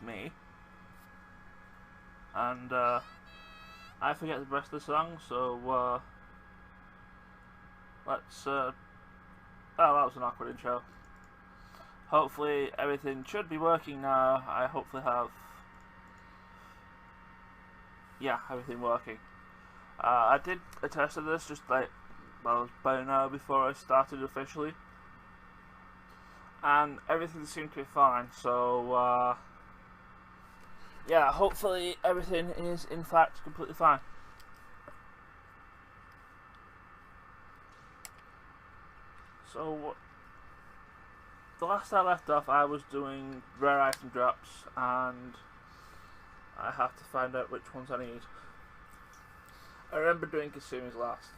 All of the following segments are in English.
me, and I forget the rest of the song, so let's oh, that was an awkward intro. Hopefully everything should be working now. I hopefully have, yeah, everything working. I did a test of this just like, well, about an hour before I started officially, and everything seemed to be fine, so yeah, hopefully everything is in fact completely fine. So the last I left off, I was doing rare item drops, and I have to find out which ones I need. I remember doing Kasumi's last.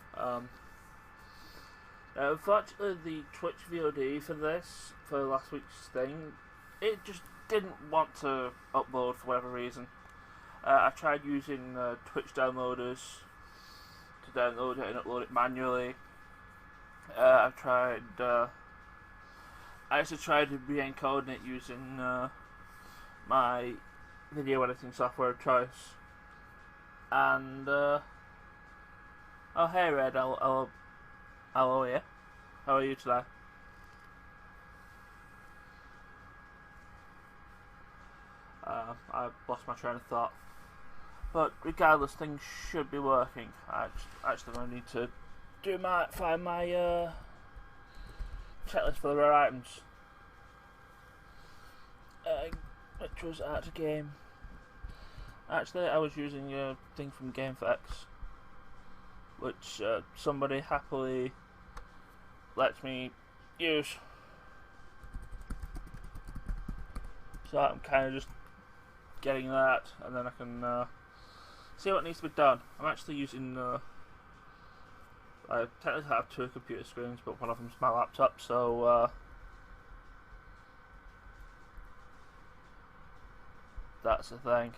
Unfortunately, the Twitch VOD for this, for last week's thing, it just didn't want to upload for whatever reason. I tried using Twitch downloaders to download it and upload it manually. I actually tried re-encoding it using my video editing software of choice. And oh, hey Red, hello here. How are you today? I lost my train of thought. But regardless, things should be working. I actually going to need to find my checklist for the rare items, which was at a game. Actually, I was using a thing from GameFX, which somebody happily lets me use. So I'm kind of just getting that, and then I can see what needs to be done. I'm actually using I technically have two computer screens, but one of them's my laptop, so that's the thing.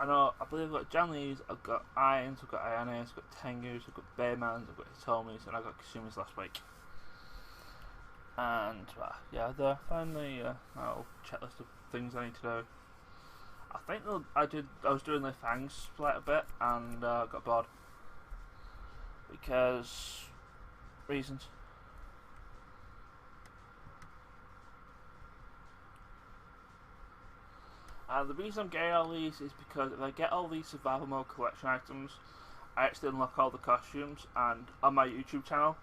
I believe I've got Janleys, I've got Irons, I've got Ionis, I've got Tengus, I've got Baymans, I've got Hitomis, and I got Kasumi's last week. And yeah, there finally a checklist of things I need to do. I think I was doing the Fangs for like a bit and got bored because reasons. And the reason I'm getting all these is because if I get all these survival mode collection items, I actually unlock all the costumes. And on my YouTube channel,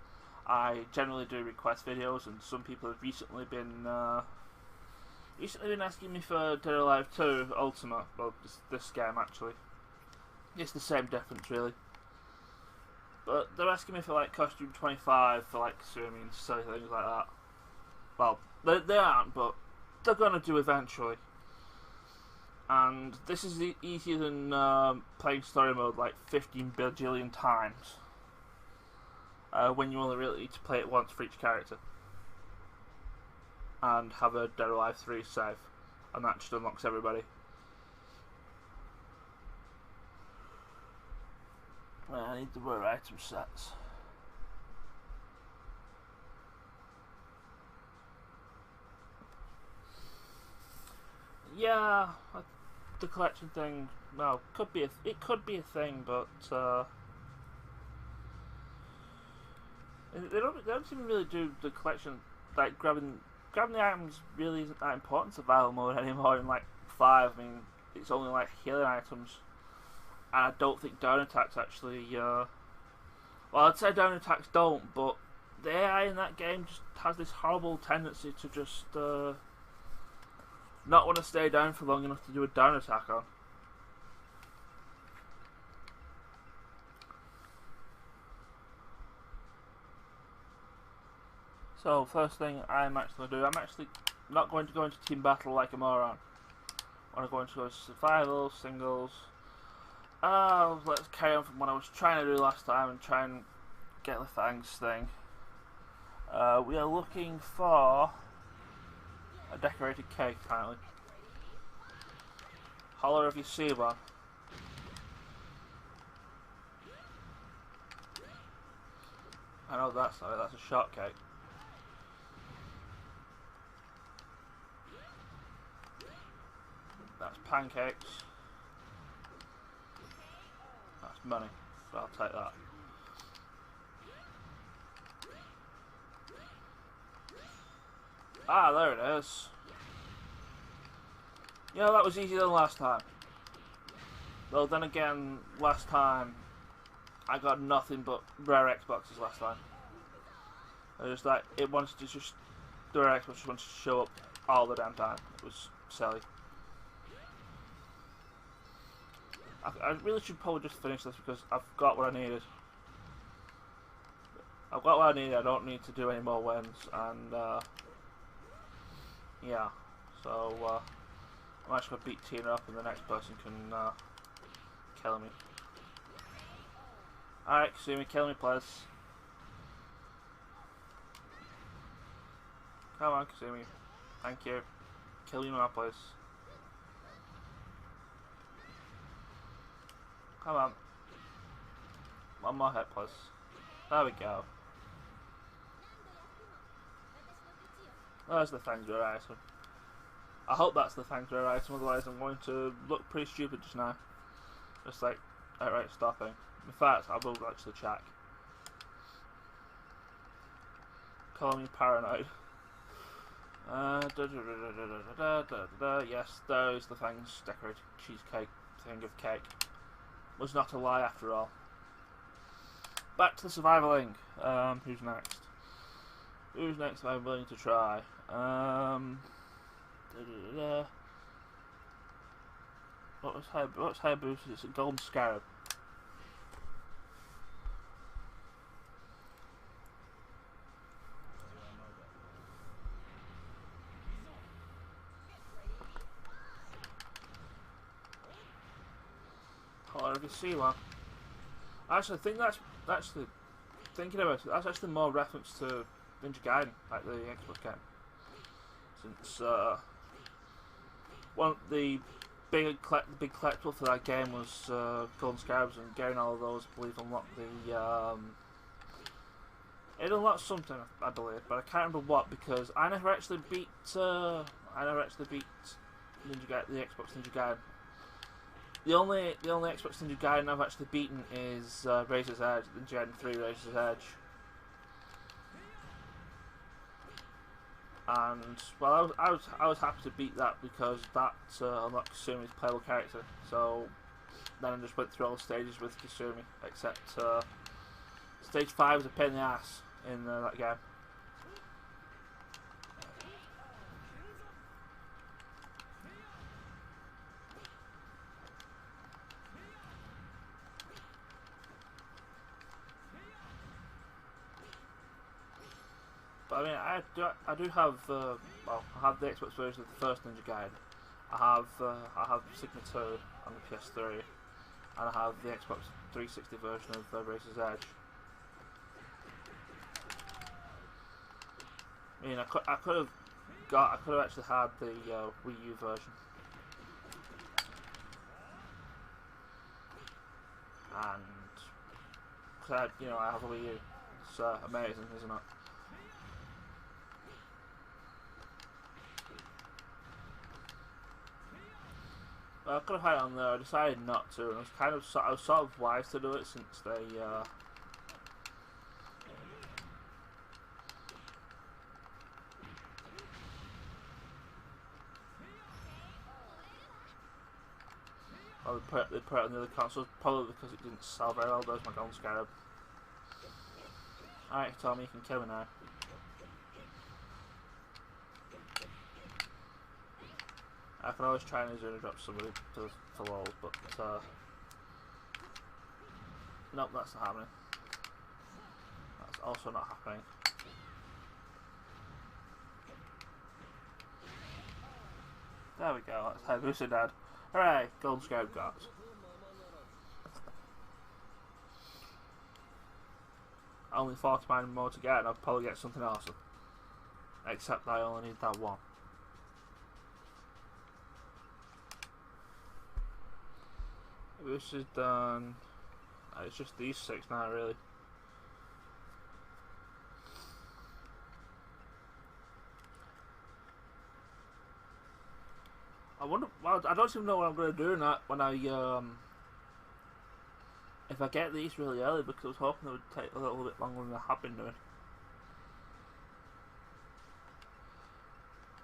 I generally do request videos, and some people have recently been asking me for Dead or Alive 2 Ultimate. Well, this game actually, it's the same difference really. But they're asking me for like costume 25 for like Kasumi and silly things like that. Well, they aren't, but they're gonna do eventually. And this is easier than playing story mode like 15 bajillion times when you only really need to play it once for each character and have a Dead or Alive 3 save, and that just unlocks everybody. I need the rare item sets. Yeah, the collection thing, well, it could be a thing, but they don't seem to really do the collection, like grabbing the items really isn't that important to survival mode anymore in like 5. I mean, it's only like healing items, and I don't think down attacks actually well, I'd say down attacks don't, but the AI in that game just has this horrible tendency to just not want to stay down for long enough to do a down attack on. So first thing I'm actually going to do, I'm actually not going to go into team battle like a moron. I want to go into survival, singles, Let's carry on from what I was trying to do last time and try and get the thanks thing. We are looking for a decorated cake, apparently. Holler if you see one. I know that's not it, that's a shortcake. That's pancakes. That's money, so I'll take that. Ah, there it is. Yeah, that was easier than last time. Though then again, last time I got nothing but rare Xboxes last time. I was like, it wanted to just, the rare Xbox just wanted to show up all the damn time. It was silly. I really should probably just finish this because I've got what I needed. I've got what I needed, I don't need to do any more wins, and yeah, so I'm actually going to beat Tina up and the next person can kill me. Alright, Kasumi, kill me please. Come on, Kasumi. Thank you. Kill me now, please. Come on. One more hit, please. There we go. There's the thanks rare item. I hope that's the thanks rare item, otherwise I'm going to look pretty stupid just now. Just like, outright stopping. In fact, I will actually check. Call me paranoid. Yes, there's the thanks decorated cheesecake thing of cake. Was not a lie after all. Back to the survivaling. Who's next? Who's next I'm willing to try? What's Hayabusa? It's a golden scarab. Or if you see one. Actually, I think that's actually thinking about it. That's actually more reference to Ninja Gaiden, like the Xbox game. Since one of the big collectible for that game was Golden Scarabs, and getting all of those, I believe, unlocked the it unlocked something, I believe, but I can't remember what because I never actually beat Ninja Gaiden, the Xbox Ninja Gaiden. The only Xbox Ninja Gaiden I've actually beaten is Razor's Edge, the Gen 3 Razor's Edge. And well, I was happy to beat that because that unlocked Kasumi's playable character. So then I just went through all the stages with Kasumi, except stage 5 was a pain in the ass in that game. But I mean, I do have well, I have the Xbox version of the first Ninja Gaiden. I have Sigma 2 on the PS3, and I have the Xbox 360 version of Razor's Edge. I mean, I could have actually had the Wii U version, and you know, I have a Wii U. It's amazing, isn't it? I could have had it on there. I decided not to, and I was sort of wise to do it since they well, they put it on the other consoles, probably because it didn't sell very well. There's my Golden Scarab. Alright, Tommy, you can kill me now. I can always try and zero drop somebody for lols, but nope, that's not happening. That's also not happening. There we go, that's Hayabusa Dad. Hooray, Golden Scarab got. only 49 more to get, and I'll probably get something awesome. Except I only need that one. This is done. It's just these 6 now, really. I wonder. Well, I don't even know what I'm going to do now when I if I get these really early, because I was hoping it would take a little bit longer than I have been doing.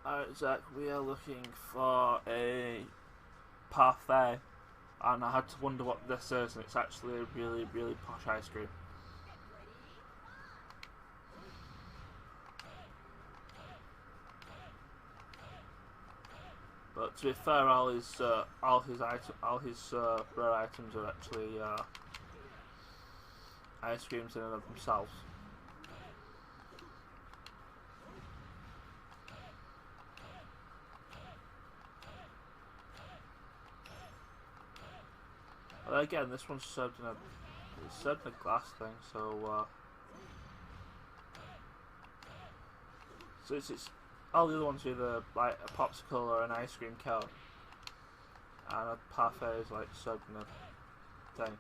Alright, Zach, we are looking for a parfait, and I had to wonder what this is, and it's actually a really, really posh ice cream. But to be fair, all his rare items are actually ice creams in and of themselves. But again, this one's served in a glass thing, so it's all the other ones are either like a popsicle or an ice cream cone, and a parfait is like served in a thing.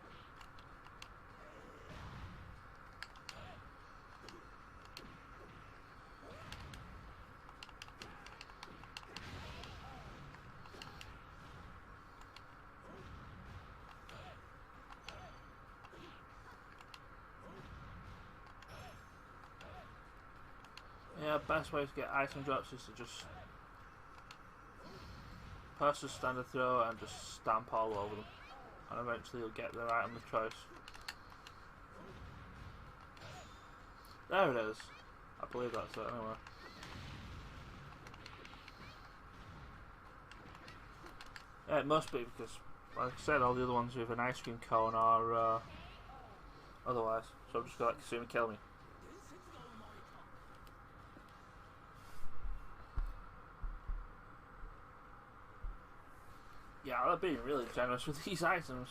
Yeah, best way to get item drops is to just press the standard throw and just stamp all over them, and eventually you'll get their item of choice. There it is. I believe that's it anyway. Yeah, it must be, because like I said, all the other ones with an ice cream cone are otherwise, so I'm just gonna let Kasumi kill me. Yeah, they're being really generous with these items.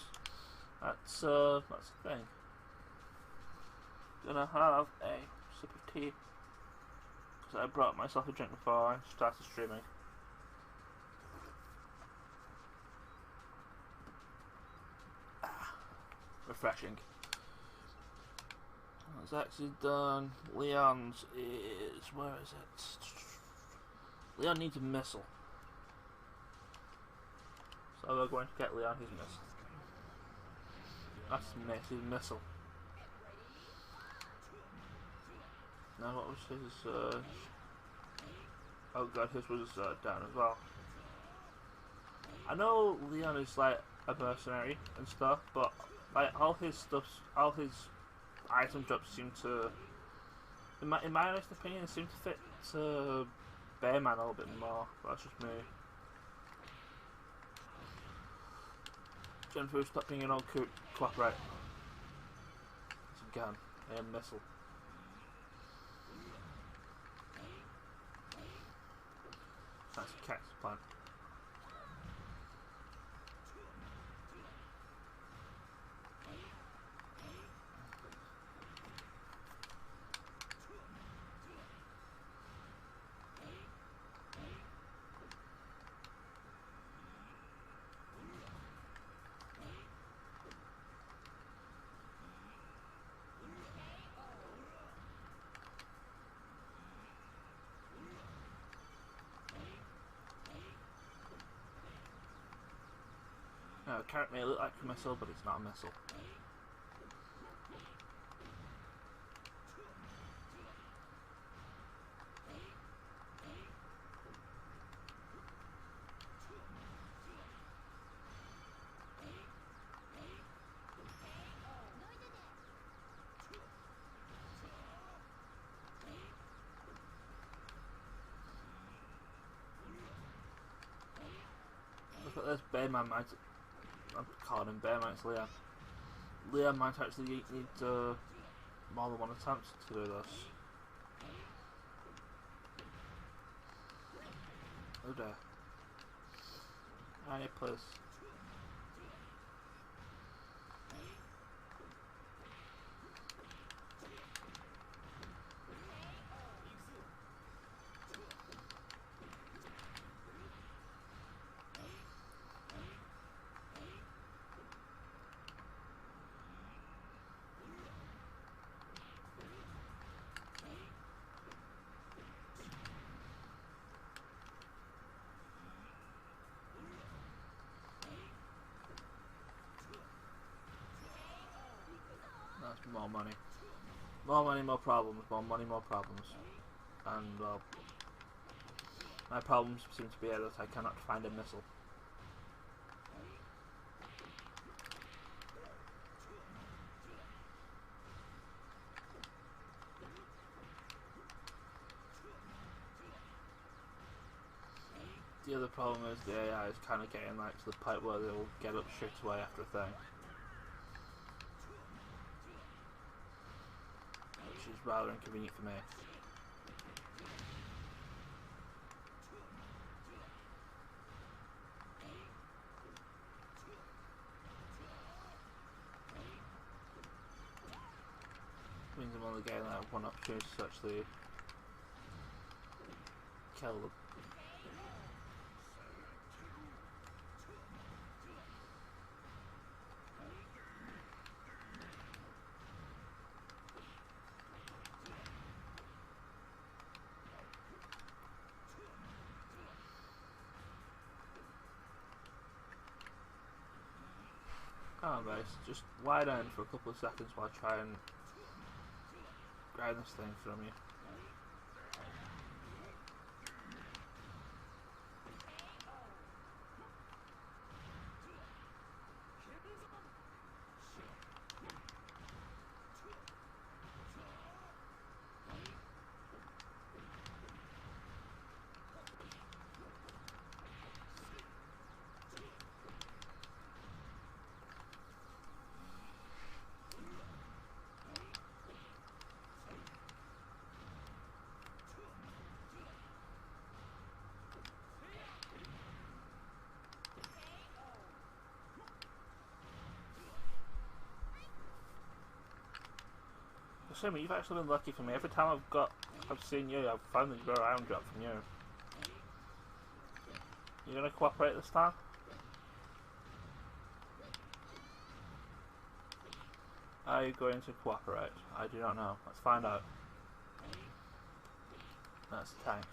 That's the thing. Gonna have a sip of tea, because I brought myself a drink before I started streaming. Refreshing. That's actually done. Leon's is, where is it? Leon needs a missile. So we're going to get Leon his missile. That's his missile. Now what was his, oh god, his was down as well. I know Leon is like a mercenary and stuff, but like all his item drops seem to, in my honest opinion, seem to fit Bearman a little bit more. But that's just me. Jennifer, stop being an old coot. Cooperate. It's a gun. A missile. That's a cactus plant. No, a carrot may look like a missile, but it's not a missile. Look at this, Bearman might... I'm calling him Bearman, it's Leon. Leon might actually need more than one attempt to do this. Oh dear. Any place. more money. More money, more problems. More money, more problems. And, well, my problems seem to be that I cannot find a missile. The other problem is the AI is kind of getting like to the point where they'll get up straight away after a thing, which is rather inconvenient for me. Means I'm only getting like one opportunity to actually kill them. Come on guys, just lie down for a couple of seconds while I try and grab this thing from you. Assuming you've actually been lucky for me. Every time I've seen you, I've found the round drop from you. You gonna cooperate this time? Are you going to cooperate? I do not know. Let's find out. That's the tank.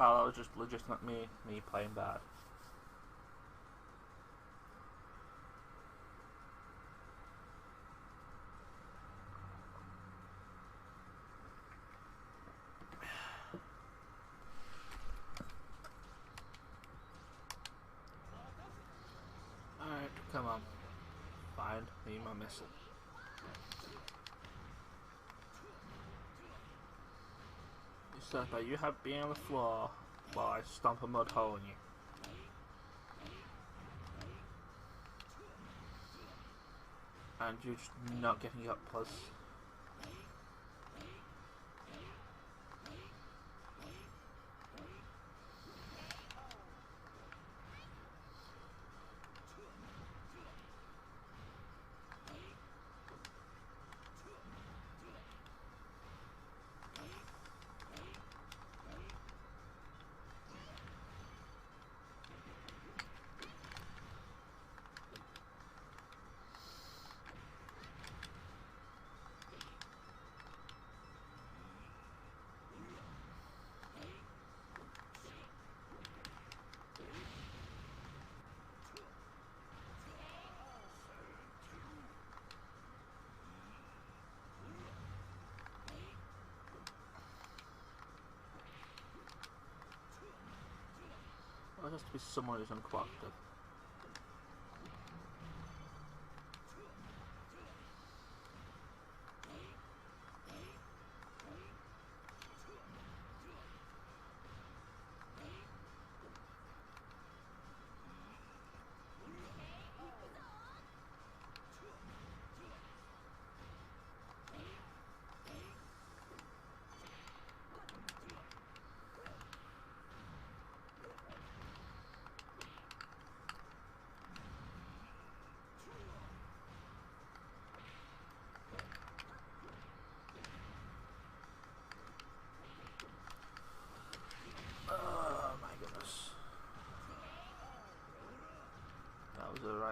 Oh, that was just legitimate me playing bad. Alright, come on. Find me my missile. So that you have been on the floor while I stomp a mud hole in you. And you're just not getting up, plus. Well, it has to be someone who's uncooperative.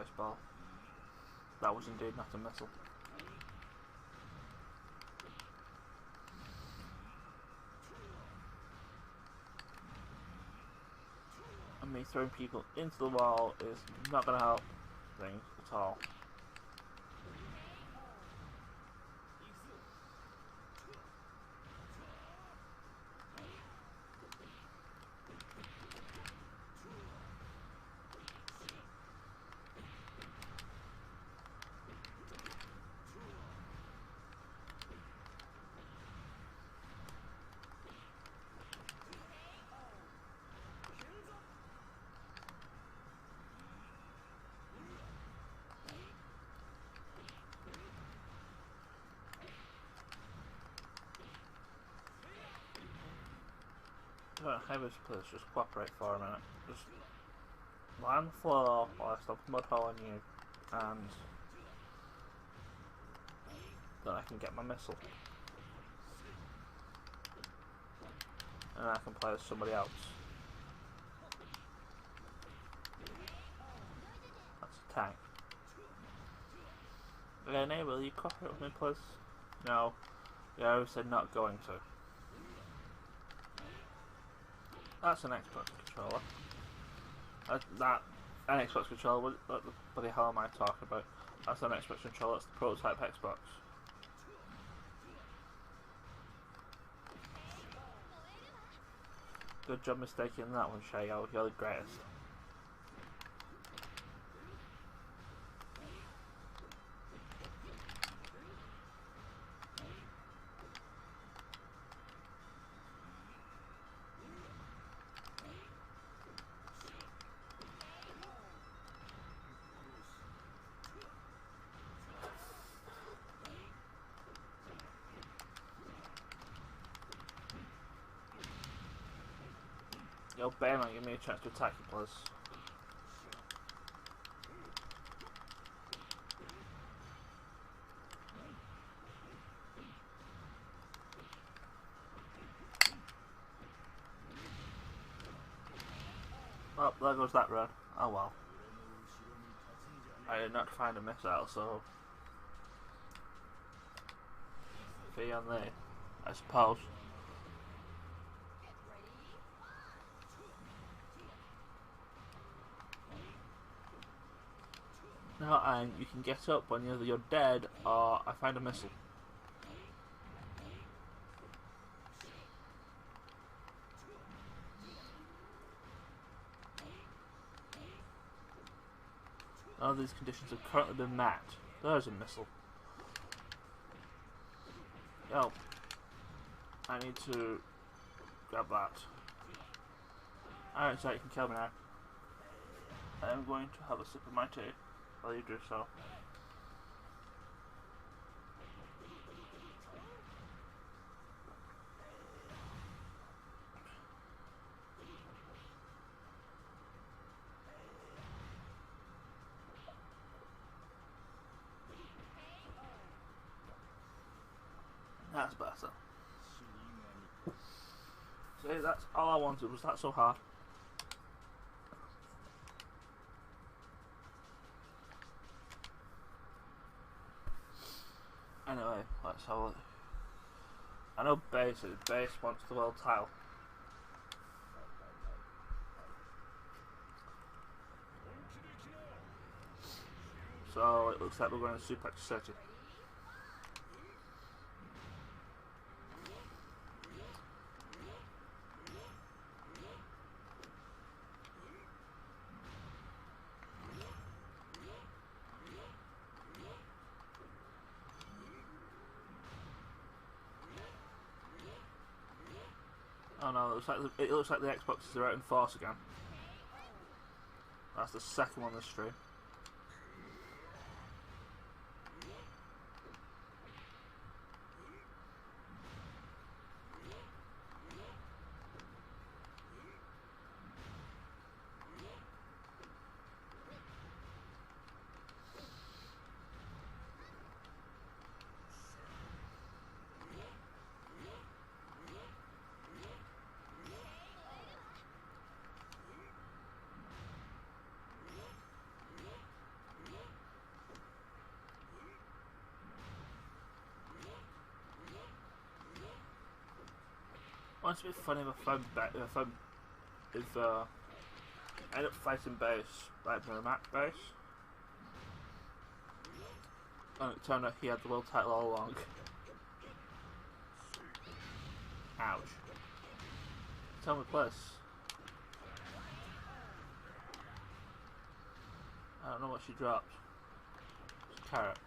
ice ball. That was indeed not a missile. And me throwing people into the wall is not going to help things at all. How much please just cooperate for a minute. Just lie on the floor while I stop a mud hole on you, and then I can get my missile. And I can play as somebody else. That's a tank. Renee, will you cooperate with me please? No. Yeah, I said not going to. That's an Xbox controller. An Xbox controller, what the bloody hell am I talking about? That's an Xbox controller, that's the prototype Xbox. Good job mistaking that one, Shadigo, you're the greatest. Yo, Bayman, give me a chance to attack you, please. Oh, there goes that run. Oh well. I did not find a missile, so fee on there, I suppose. No, and you can get up when either you're dead or I find a missile. None of these conditions have currently been met. There's a missile. Yo, I need to grab that. Alright, so you can kill me now. I am going to have a sip of my tea while you do so. That's better. See, that's all I wanted. Was that so hard? Anyway, let's have a look. I know Base wants the world title. So it looks like we're going to Suplex City. Oh no, it looks like the Xboxes are out in force again. That's the second one this stream. It's a bit funny if I end up fighting base, like Merrimack base, and it turned out he had the world title all along. Ouch. Tell me place. I don't know what she dropped. It's a carrot.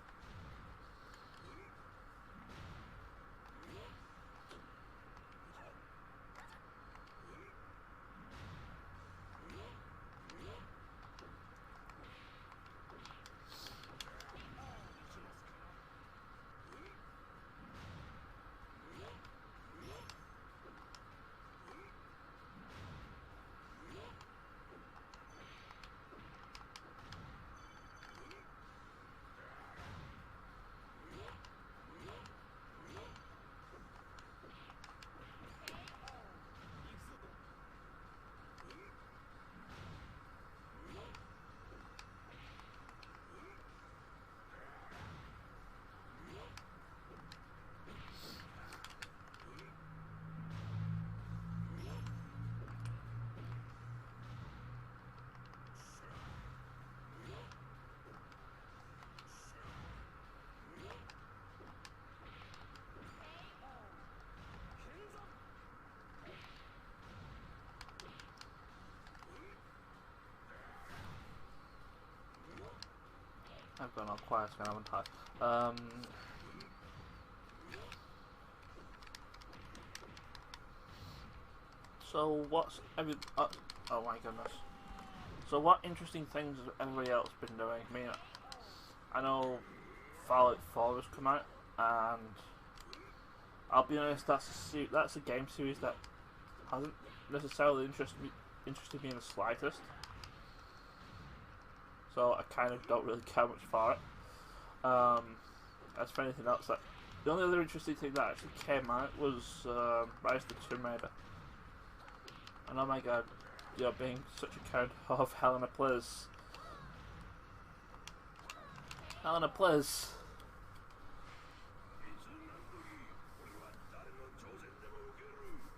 I've gone all quiet again, haven't I? So what's oh my goodness. So what interesting things has everybody else been doing? I mean, I know Fallout 4 has come out, and I'll be honest, that's a game series that hasn't necessarily interested me in the slightest. So I kind of don't really care much for it. As for anything else, the only other interesting thing that actually came out was Rise of the Tomb Raider. And oh my god, you're being such a coward of Helena Pliz. Helena Pliz.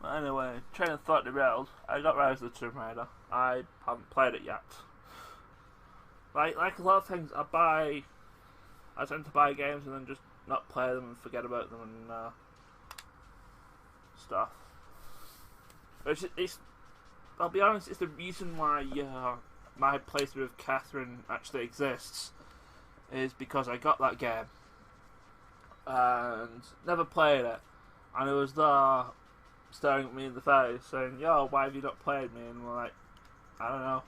But anyway, train of thought derailed. I got Rise of the Tomb Raider. I haven't played it yet. Like a lot of things, I tend to buy games and then just not play them and forget about them and stuff. I'll be honest, it's the reason why my playthrough of Catherine actually exists, is because I got that game and never played it, and it was there staring at me in the face saying, "Yo, why have you not played me?" And we're like, I don't know.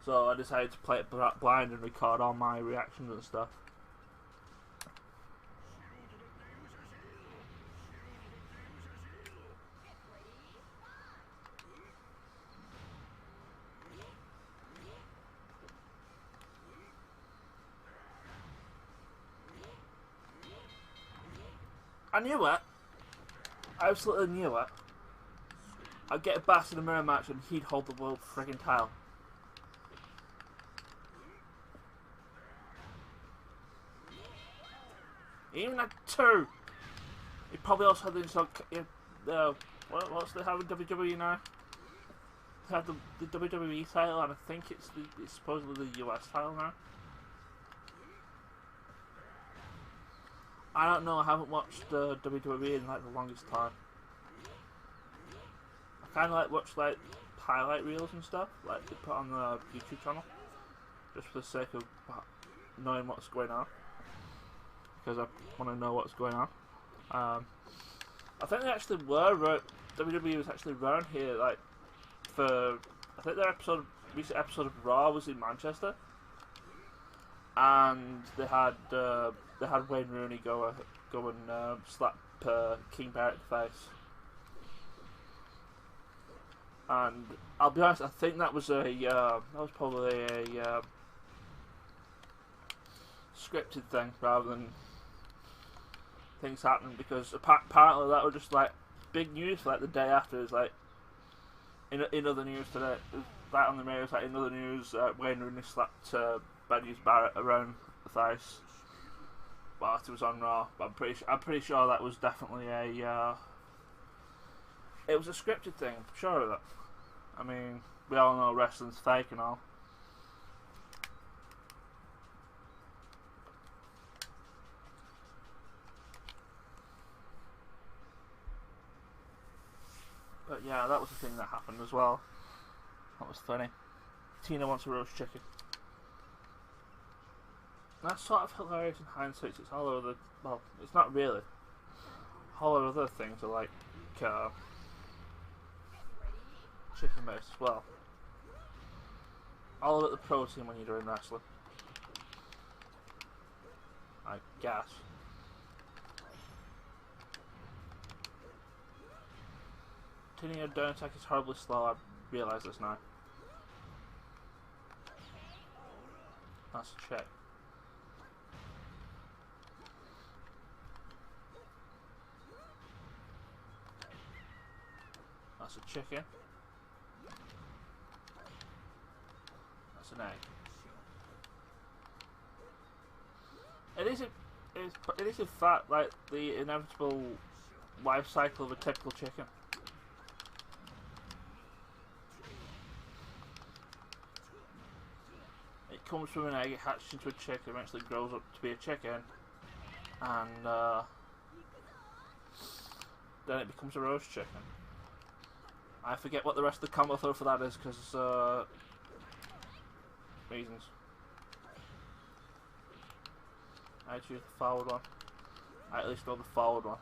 So I decided to play it blind and record all my reactions and stuff. I knew it. I absolutely knew it. I'd get a bass in a mirror match and he'd hold the world friggin' title. Even at 2, he probably also had the install. What's they have in WWE now? They have the WWE title, and I think it's supposedly the US title now. I don't know. I haven't watched WWE in like the longest time. I kind of like watch like highlight reels and stuff, like they put on the YouTube channel, just for the sake of knowing what's going on. Because I want to know what's going on. I think they actually were WWE was actually around here, like for I think their recent episode of Raw was in Manchester, and they had Wayne Rooney go and slap King Barrett in the face. And I'll be honest, I think that was probably a scripted thing rather than things happening, because apparently that was just like big news for like the day after. It's like in other news today, that on the mail, like in other news, Wayne Rooney slapped Benny's Barrett around the face whilst it was on Raw. But I'm pretty sure that was definitely a It was a scripted thing, I'm sure of that. I mean, we all know wrestling's fake and all. But yeah, that was the thing that happened as well. That was funny. Tina wants a roast chicken. And that's sort of hilarious in hindsight. It's all over the... Well, it's not really. All of other things are like... chicken based as well. All about the protein when you're doing wrestling. I guess. Tina, your down attack is horribly slow. I realise this now. That's a check. That's a chicken. That's an egg. It is in fact like the inevitable life cycle of a typical chicken. It comes from an egg, it hatches into a chicken, eventually grows up to be a chicken, and then it becomes a roast chicken. I forget what the rest of the combo throw for that is because reasons. I choose the forward one. I at least know the forward one.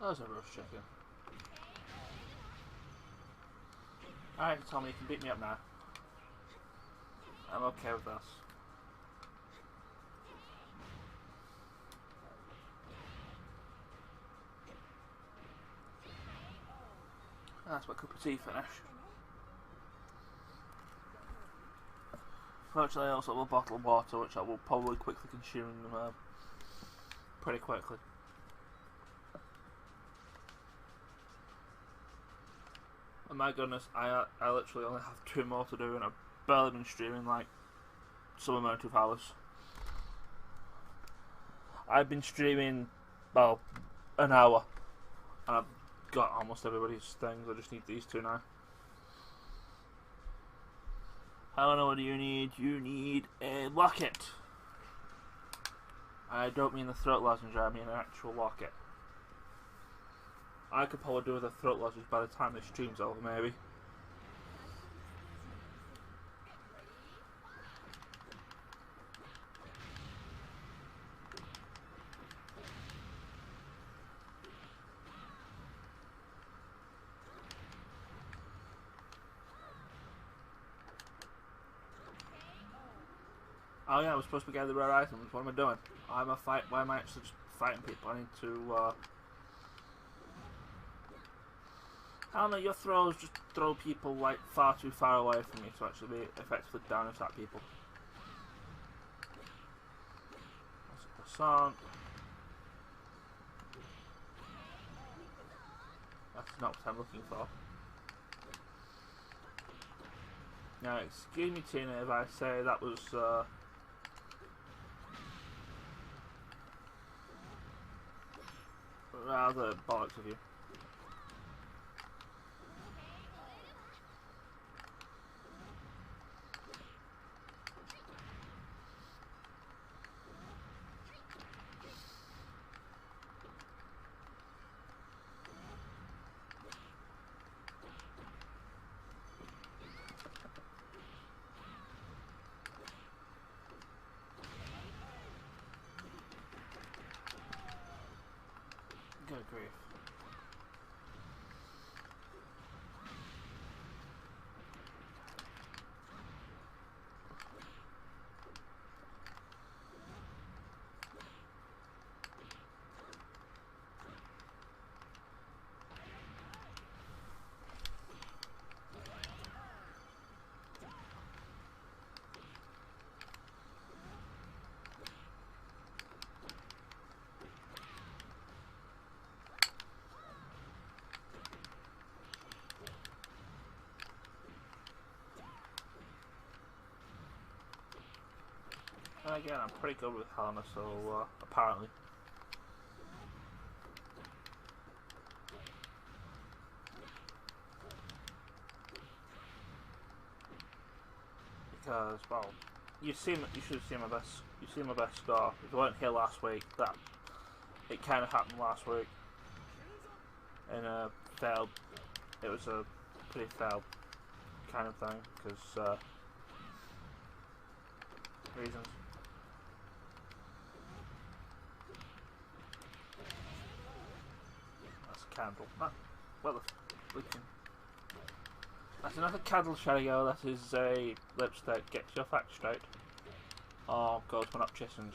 That was a roast chicken. Alright, Tommy, you can beat me up now. I'm okay with this. That's my cup of tea finish. Fortunately, I also have a bottle of water, which I will probably quickly consume pretty quickly. And my goodness, I literally only have 2 more to do, and I've barely been streaming like some amount of hours. I've been streaming, well, an hour, and I've got almost everybody's things. I just need these 2 now. I don't know, what do you need? You need a locket. I don't mean the throat lozenge, I mean an actual locket. I could probably do with a throat lozenge by the time this stream's over, maybe. Oh yeah, I was supposed to be getting the rare items. What am I doing? Why am I actually just fighting people? I need to, I don't know, your throws just throw people like far too far away from me to actually be effectively down attack people. That's a croissant. That's not what I'm looking for. Now, excuse me, Tina, if I say that was, rather bollocks of you. Good grief. And again, I'm pretty good with Helena, so apparently. Because, well, you should have seen my best score. If you weren't here last week, that it kind of happened last week. And failed. It was a pretty failed kind of thing because reasons. That's a candle. Well, we can. That's another candle, Shadigo. That is a lipstick. Get your facts straight. Oh god, we're not chissons.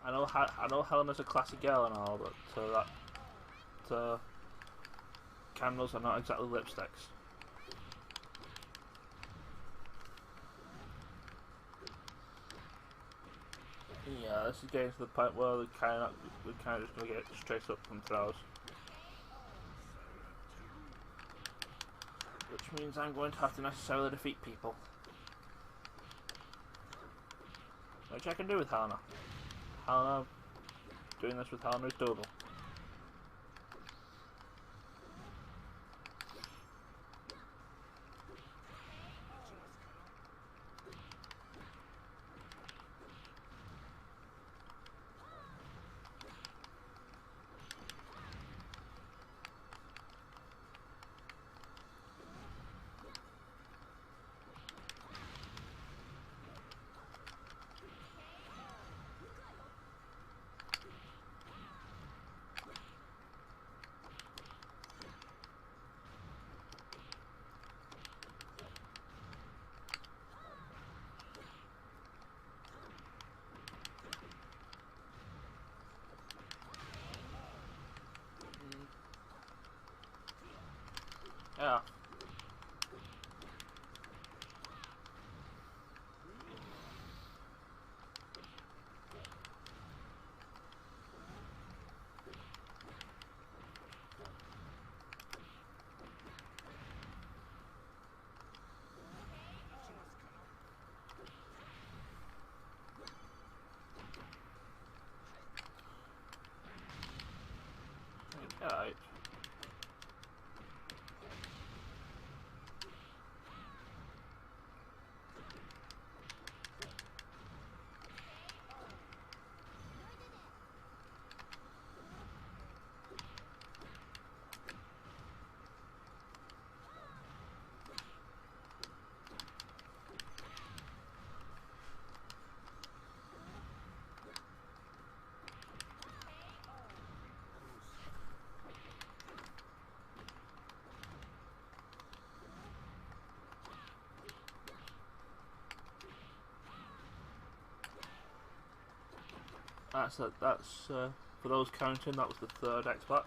I know Helena's a classy girl and all, but candles are not exactly lipsticks. Yeah, this is getting to the point where we're kind of just gonna get straight up from throws, which means I'm going to have to necessarily defeat people, which I can do with Helena. Doing this with Helena is doable. Yeah. Alright. That's for those counting, that was the third Xbox.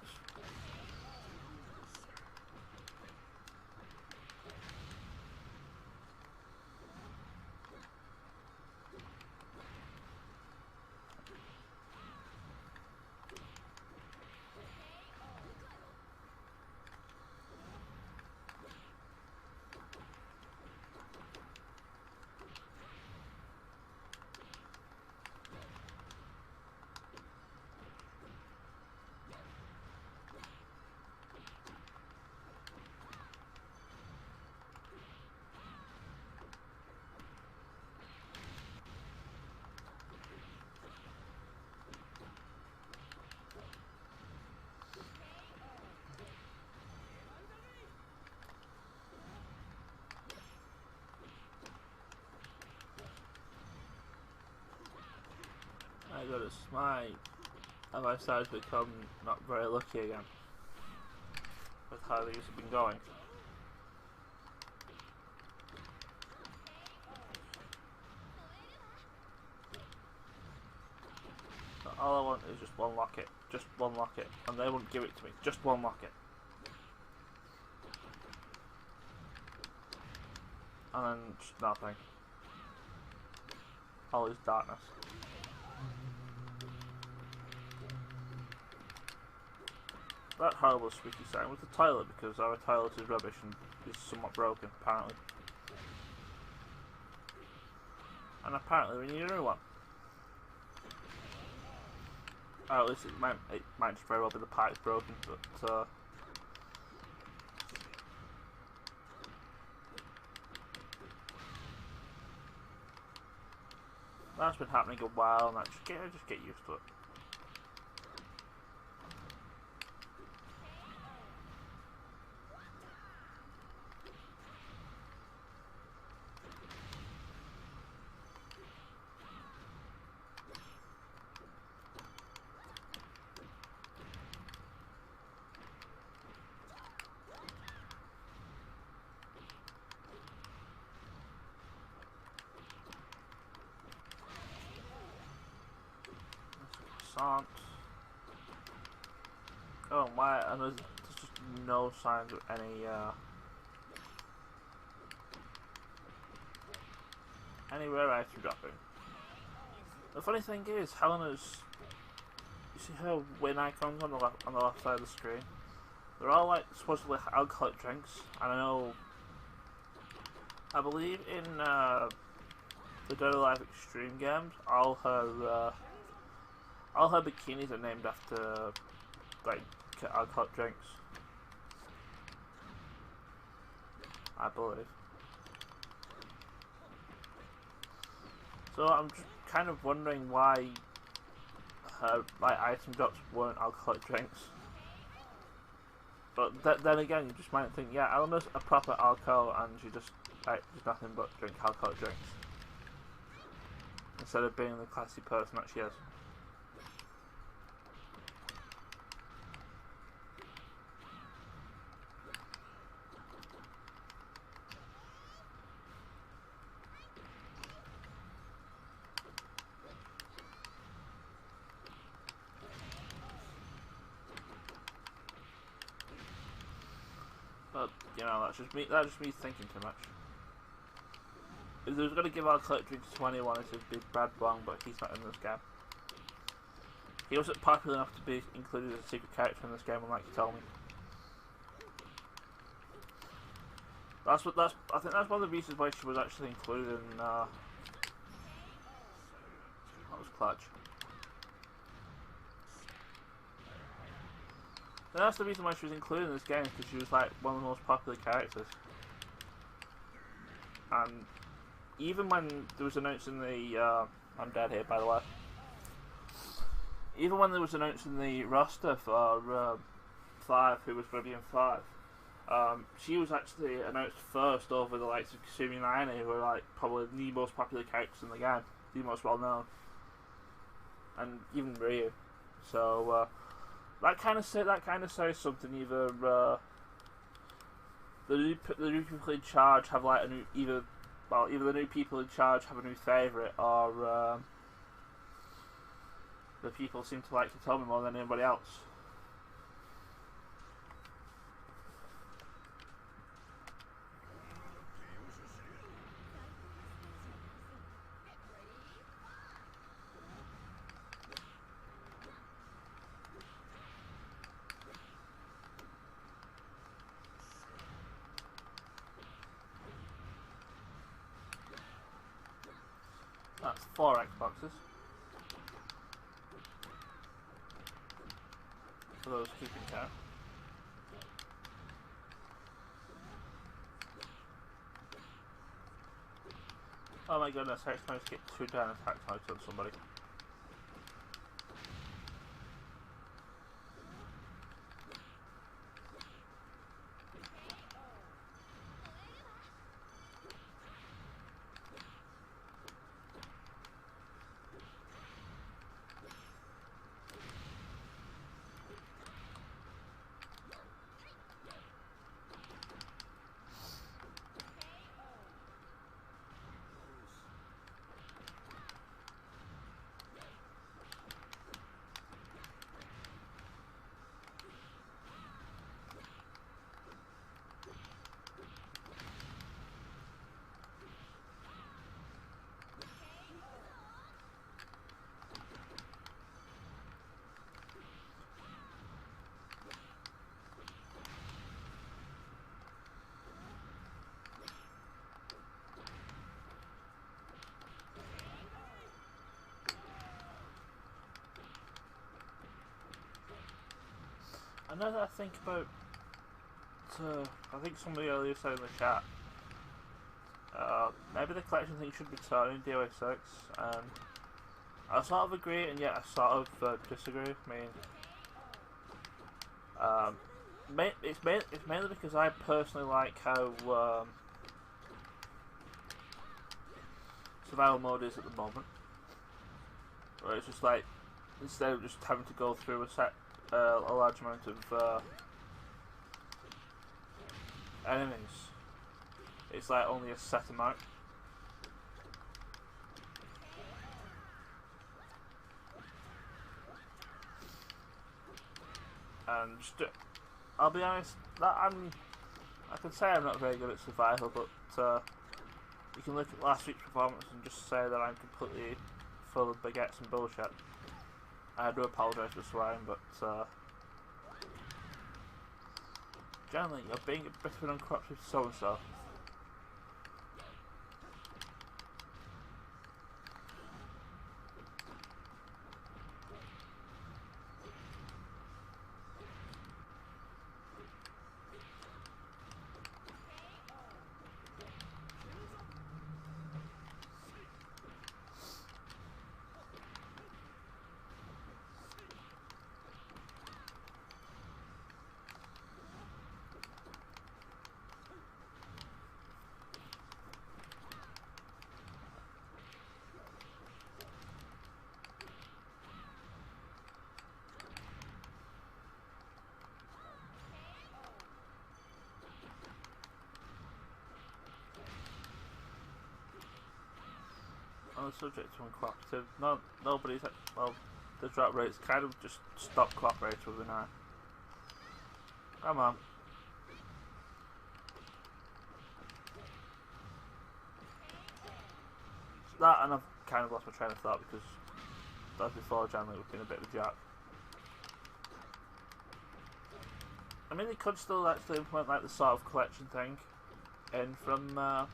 goodness, have I started to become not very lucky again with how these have been going? So all I want is just one locket, and they won't give it to me, just one locket. And then just nothing. All is darkness. That horrible squeaky sound was the toilet, because our toilet is rubbish and is somewhat broken, apparently. And apparently we need a new one. Or at least it might just very well be the pipe's broken, but that's been happening a while, and I just get used to it. Oh my, and there's just no signs of any rare item dropping. The funny thing is, Helena's, you see her win icons on the left side of the screen? They're all like supposedly alcoholic drinks, and I believe in the Dead or Alive Extreme games, all her bikinis are named after like alcoholic drinks, I believe. So I'm just kind of wondering why her item drops weren't alcoholic drinks. But then again, you just might think, yeah, Eleanor's a proper alcohol and she just does nothing but drink alcoholic drinks, instead of being the classy person that she is. But, you know, that's just me thinking too much. If they was going to give alcoholic drinks to anyone, it would be Brad Wong, but he's not in this game. He wasn't popular enough to be included as a secret character in this game, unlike you told me. I think that's one of the reasons why she was actually included in, that was clutch. And that's the reason why she was included in this game, because she was like one of the most popular characters. And even when there was announced in the I'm dead here, by the way. Even when there was announced in the roster for 5, who was going to be in 5, she was actually announced first over the likes of Kasumi and Ayane, who are like probably the most popular characters in the game, the most well known, and even Ryu. So that kind of says something. Either the new people in charge have like either the new people in charge have a new favourite, or the people seem to like to tell me more than anybody else. That's 4 Xboxes. For those keeping count. Oh my goodness, I just managed to get 2 down attacks out on somebody. know that I think about, I think somebody earlier said in the chat, maybe the collection thing should return in DOA 6, and I sort of agree and yet I sort of disagree. I mean, it's mainly because I personally like how survival mode is at the moment, where it's just like, instead of just having to go through a large amount of enemies, it's like only a set amount. And just, I'll be honest, I can say I'm not very good at survival, but you can look at last week's performance and just say that I'm completely full of baguettes and bullshit. I do apologise for swearing, but generally, you're being a bit of an uncorrupted so-and-so. On the subject of uncooperative, nobody's, well, the drop rates kind of just stopped cooperating with me now. Come on. That, and I've kind of lost my train of thought because, as before, generally we've been a bit of a jack. I mean, they could still actually implement like the sort of collection thing in from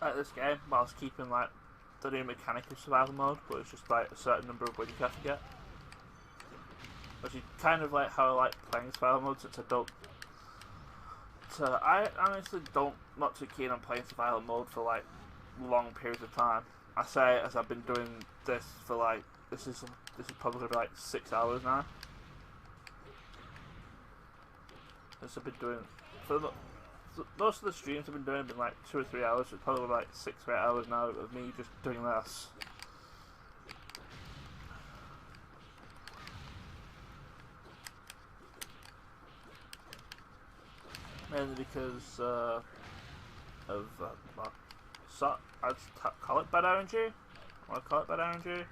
like this game, whilst keeping like the new mechanic of survival mode, but it's just like a certain number of wins you have to get. Which is kind of like how I like playing survival mode, since I don't. I honestly not too keen on playing survival mode for like long periods of time. I say as I've been doing this for like this is probably gonna be like 6 hours now. This I've been doing for most of the streams I've been doing have been like 2 or 3 hours. So it's probably like 6 or 8 hours now of me just doing this. Mainly because of well, so I'd call it bad RNG. I want to call it bad RNG.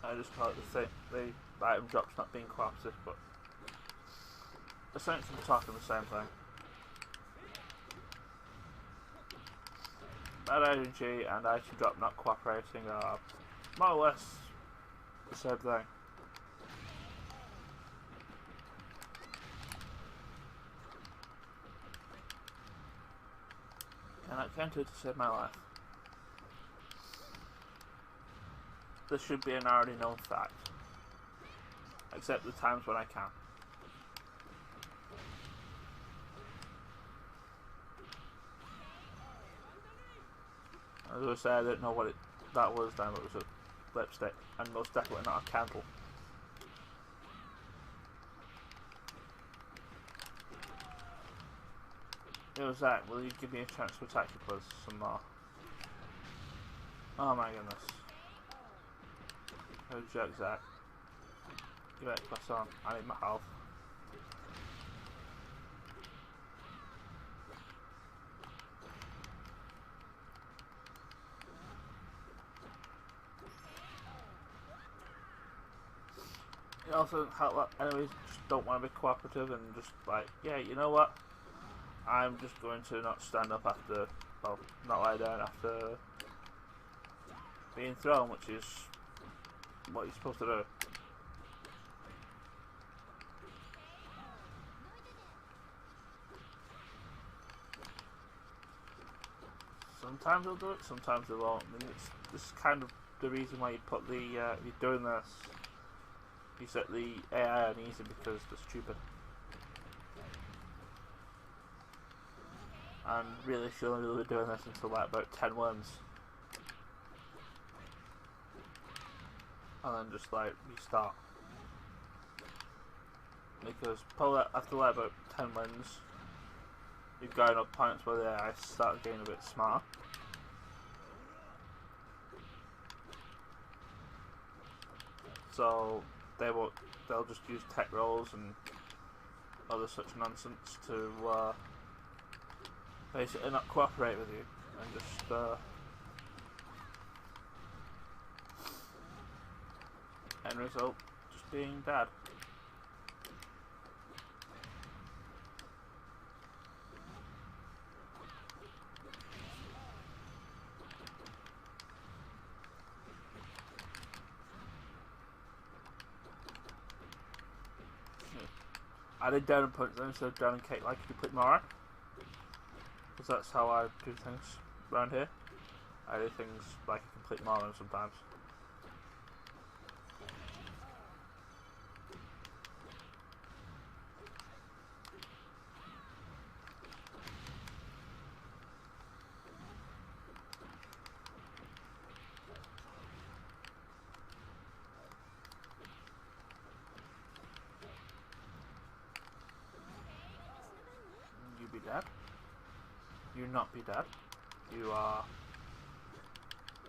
I just call it the item drops not being cooperative, but essentially we're talking the same thing. Bad RNG and item drop not cooperating are more or less the same thing. And I can't do it to save my life. This should be an already known fact. Except the times when I can. As I say, I didn't know what that was then, but it was a lipstick, and most definitely not a candle. It was that. Will you give me a chance to attack you, please? Some more. Oh my goodness. No joke, Zach. Give it a plus on. I need my health. also doesn't help that enemies just don't want to be cooperative and just like, yeah, you know what? I'm just going to not stand up after, well, not lie down after being thrown, which is what you're supposed to do. Sometimes they'll do it, sometimes they won't. I mean, this is kind of the reason why you put the, if you're doing this, you set the AI on easy because they're stupid. And really should only really be doing this until like about 10 wins. And then just like restart. Because probably after like about 10 wins, you're going up points where the AI start getting a bit smart. So they'll just use tech rolls and other such nonsense to basically not cooperate with you and just end result just being bad. I did down and punch them instead of down and kick like you put more, because that's how I do things around here. I do things like a complete moron sometimes. You be dead. You not be dead. You are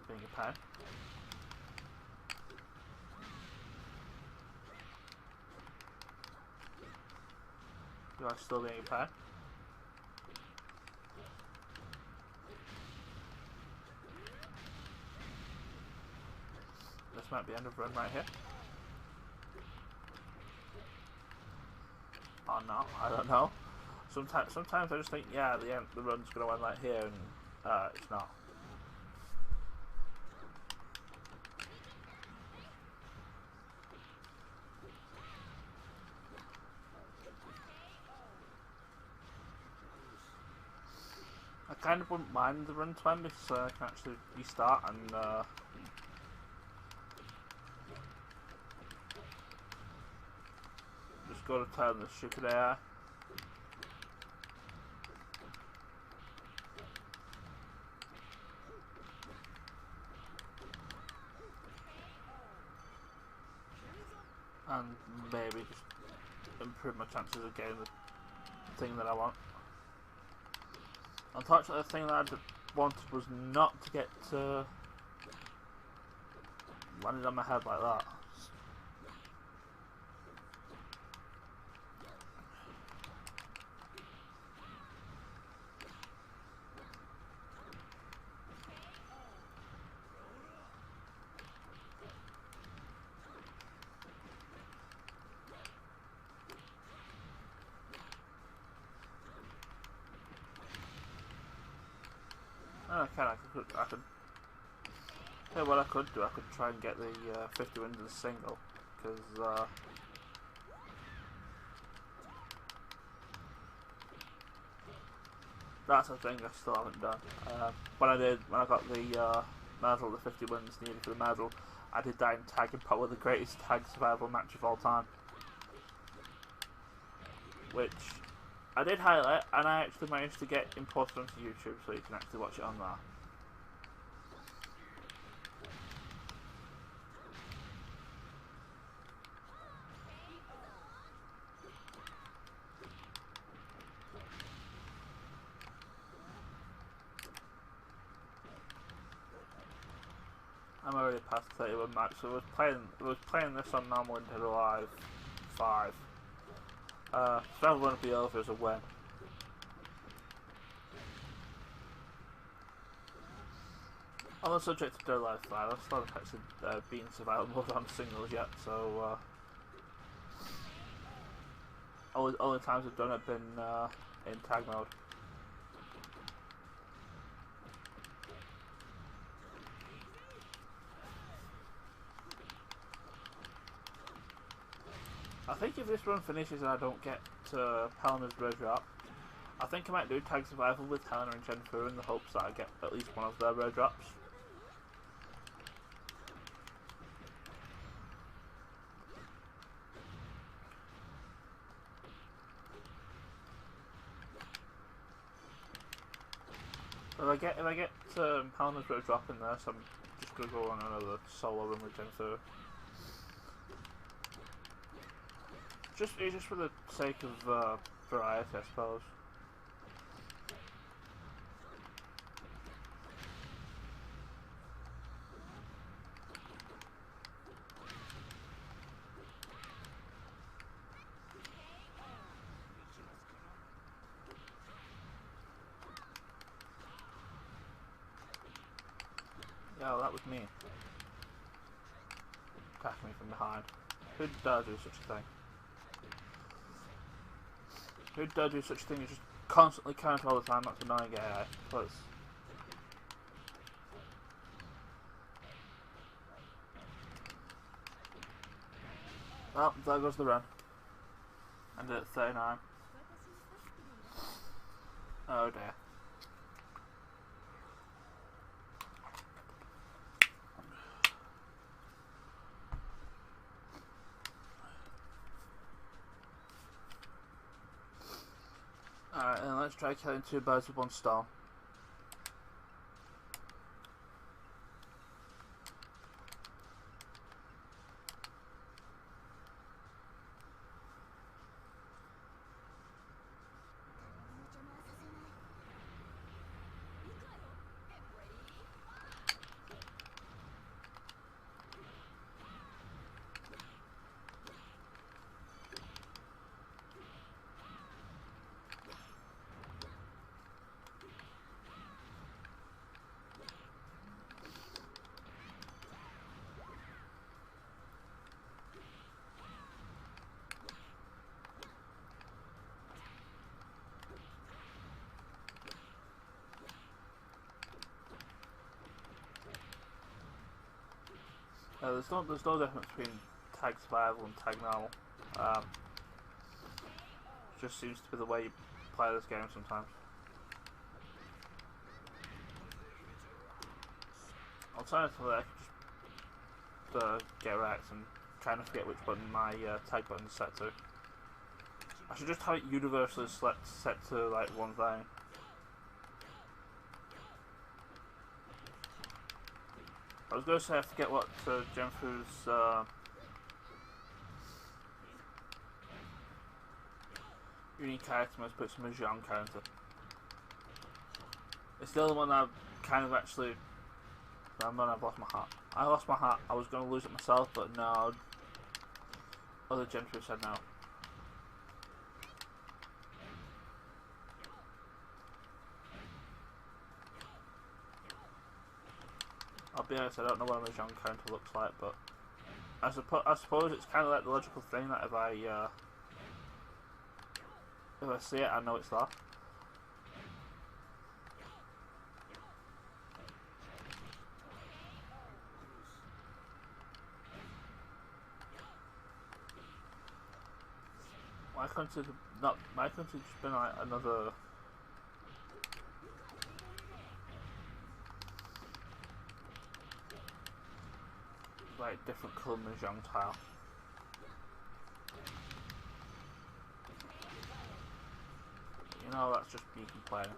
being a pain. You are still being a pain. This might be end of run right here. Or not, I don't know. Sometimes I just think, yeah, the run's gonna end right here, and it's not. I kind of wouldn't mind the run to end because I can actually restart and just go to turn the stupid AI. And maybe just improve my chances of getting the thing that I want. Unfortunately, the thing that I wanted was not to get landed on my head like that. I could. Yeah, what I could do, I could try and get the 50 wins as a single, because that's a thing I still haven't done. When I got the medal, the 50 wins needed for the medal, I did that in tag in probably the greatest tag survival match of all time, which I did highlight, and I actually managed to get imported onto YouTube, so you can actually watch it on there. I'm already past 31 match, so I was playing this on normal until Live 5. Survival won't be over as a win. On the subject of Dead Live 5, I still haven't actually been survival mode on singles yet, so only times I've done it have been in tag mode. I think if this run finishes and I don't get Helena's red drop, I think I might do tag survival with Helena and Jennifer in the hopes that I get at least one of their red drops. If I get Helena's red drop in there, so I'm just gonna go on another solo run with Jennifer. It's just for the sake of variety, I suppose. Yeah, that was me. Attacking me from behind. Who dare do such a thing? Who dare do such a thing? You just constantly counter all the time. That's annoying AI. Please. Oh, there goes the run. And at 39. Oh dear. Alright, and let's try killing two birds with one stone. There's no difference between tag survival and tag normal. It just seems to be the way you play this game sometimes. Alternatively, I could just get wrecked and try to forget which button my tag button is set to. I should just have it universally set to like one thing. I was going to say I forget what Jennifer's unique item is, but it's a Mahjong counter. It's the other one I've kind of actually... I've lost my hat. I lost my hat. I was going to lose it myself, but no. Other Jennifer said no. I'll be honest, I don't know what a Mahjong counter looks like, but I suppose it's kind of like the logical thing that if I see it, I know it's there. My country's just been like another. Like different colour Mahjong tile. You know, that's just me complaining.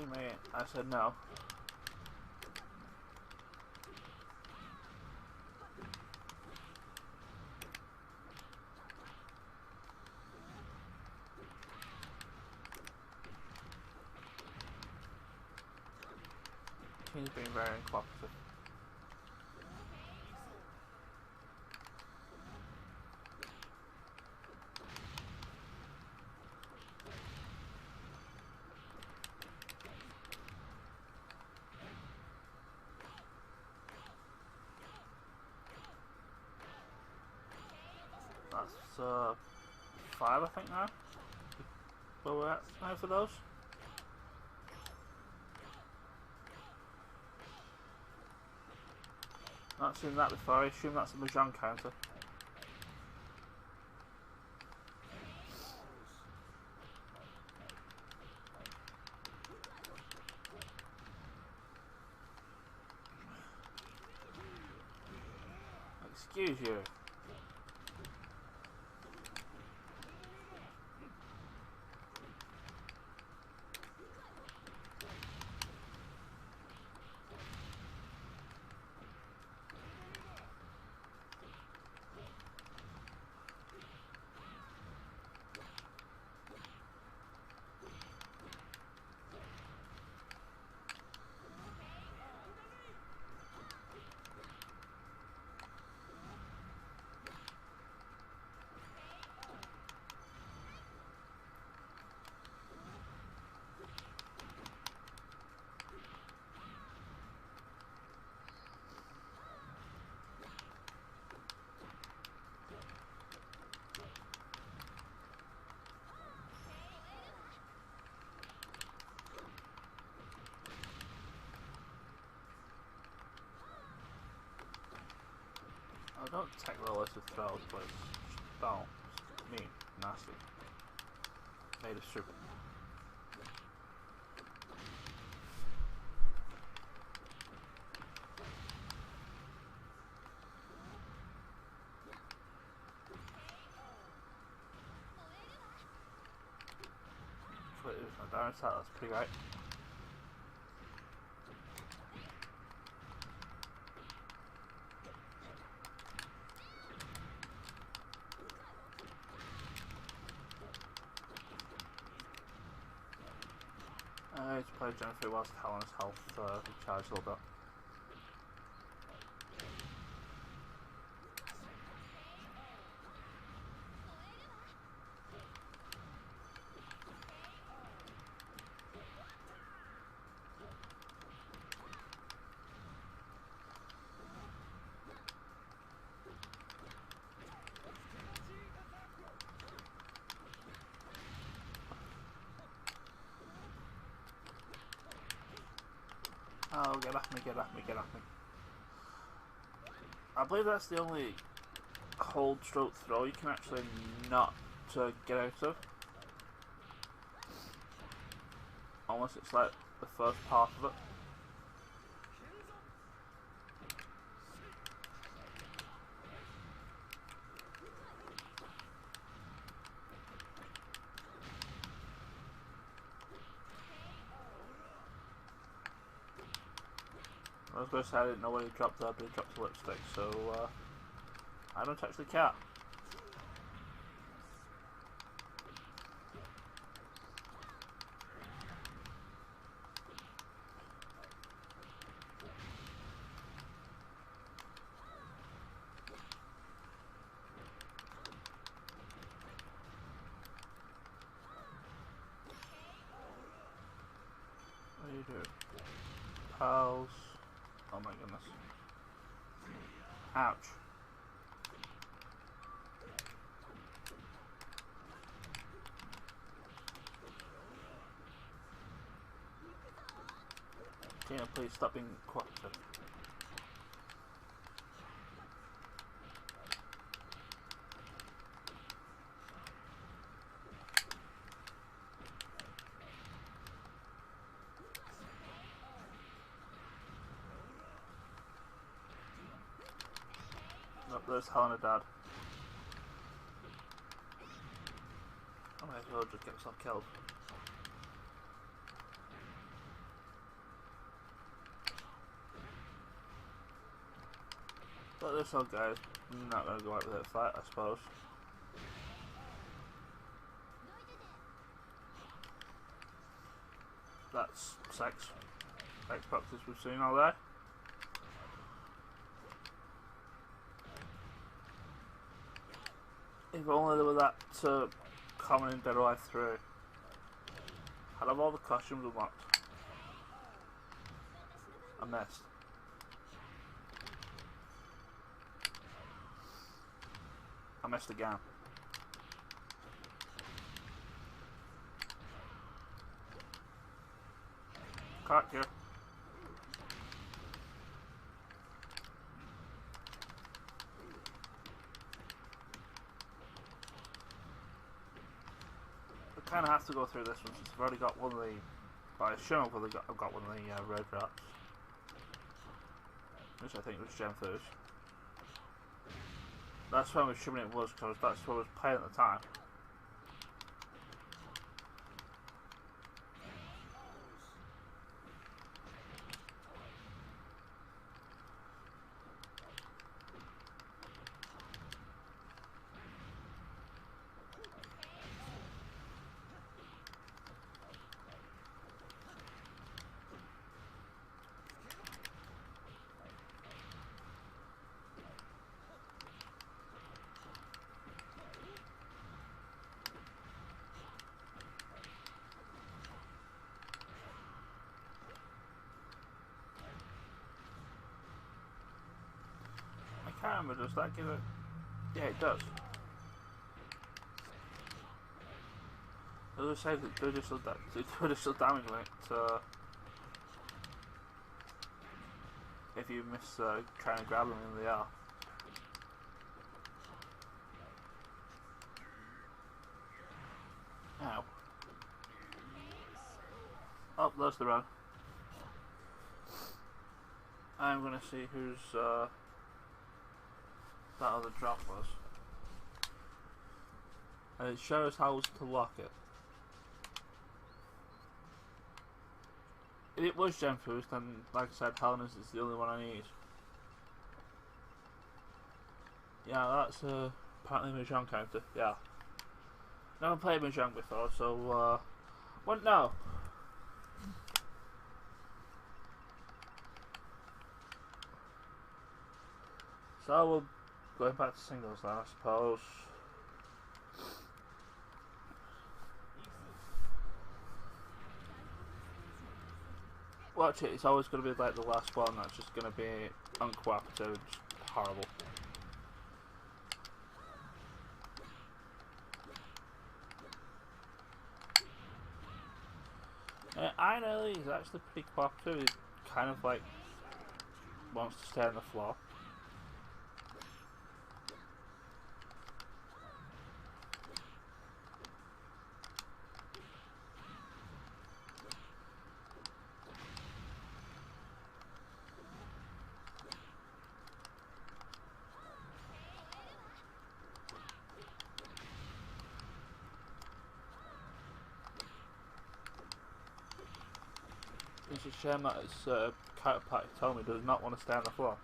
Excuse me, I said no. He's being very uncooperative. That's 5 I think now. Where we're at now for those. Not seen that before, I assume that's a Mahjong counter. Excuse you. I don't take rollers with throws, please. Just don't. It's mean. Nasty. Made of stupid. Wait, there's no down attack, that's pretty great. I need to play Jennifer whilst Helen's health recharged a little bit. Oh, get off me, get off me, get off me. I believe that's the only hold stroke throw you can actually not get out of. Almost it's like the first part of it. I was going to say I didn't know where he dropped that, but he dropped the lipstick, so I don't actually care. What do you do? Pals. Oh my goodness. Ouch. Tina, please stop being cooperative. Nope, there's Helena Dad. I might as well just get myself killed. But this old guy's not going to go out with it fight, I suppose. That's sex practice we've seen all day. If only there were that common in Dead or Alive 3. I'd have all the costumes unlocked. I missed. I missed again. Cut you. I kind of have to go through this one since I've already got one of the. Well, I assume I've got one of the red rats, which I think was Gem Food. That's when I was assuming it was, because that's what I was playing at the time. I can't remember, does that give it? Yeah, it does. It says it does additional damage when it, if you miss trying to grab them in the air. Ow. Oh, there's the run. I'm gonna see who's that other drop was. And it shows how to lock it. If it was Gem Foost, then like I said, Helena's is the only one I need. Yeah, that's apparently a Mahjong counter, yeah. Never played Mahjong before, so what now? So we'll going back to singles then, I suppose. Watch it, it's always going to be like the last one that's just going to be uncooperative, just horrible. Iron Early is actually pretty cooperative, he kind of like wants to stay on the floor. It's a shame that his counterpart told me does not want to stay on the floor.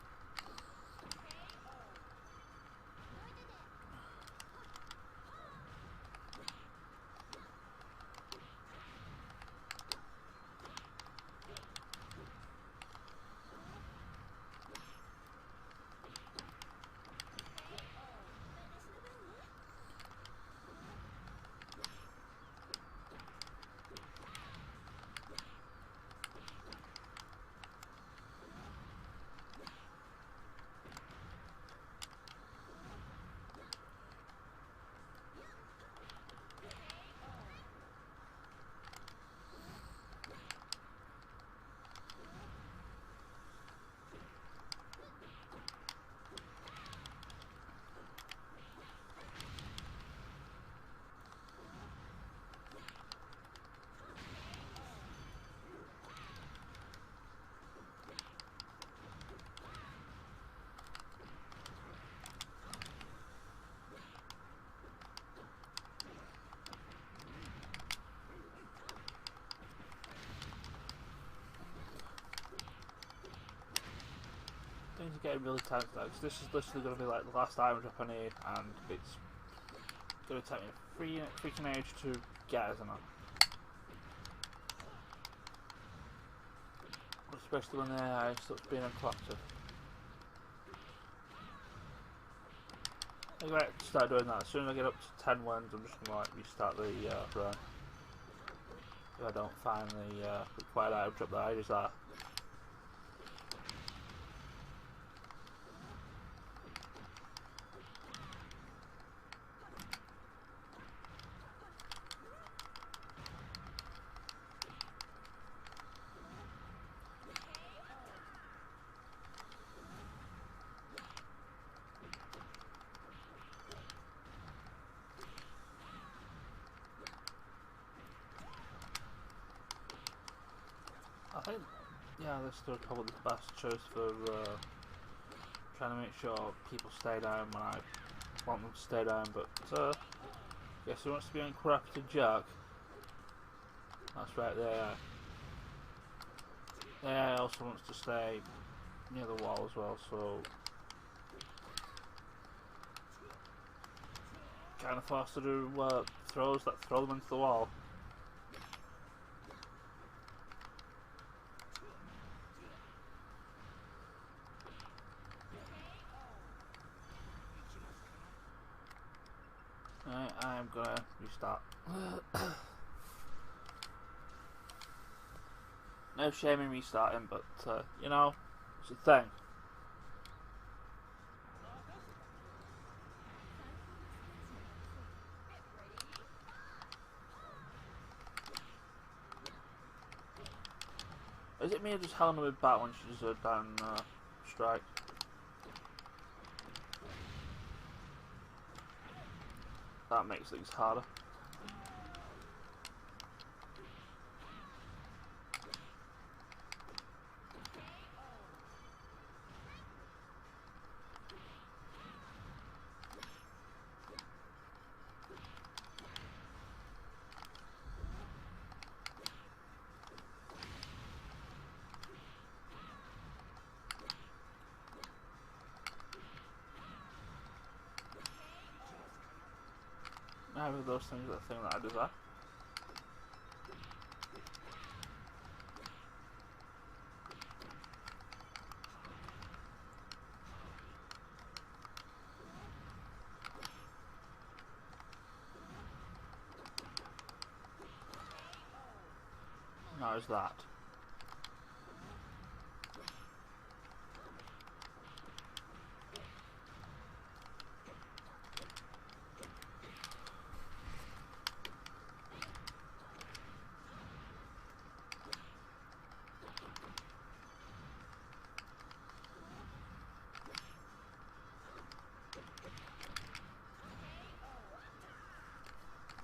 are getting really tense now, because this is literally going to be like the last item drop I need, and it's going to take me a freaking age to get, isn't it? Especially when the AI starts being uncollected. I'm going to start doing that. As soon as I get up to 10 wins, I'm just going to like restart the run. If I don't find the required item drop that I just are. I think, yeah, this is probably the best choice for trying to make sure people stay down when I want them to stay down, but guess who wants to be uncorrupted jerk? That's right, the AI. The AI also wants to stay near the wall as well, so kind of forced to do throws that throw them into the wall. I'm gonna restart. No shame in restarting, but you know, it's a thing. Is it me or just Helena with bat when she's down strike? That makes things harder. Neither of those things are the thing that I desire. Now is that.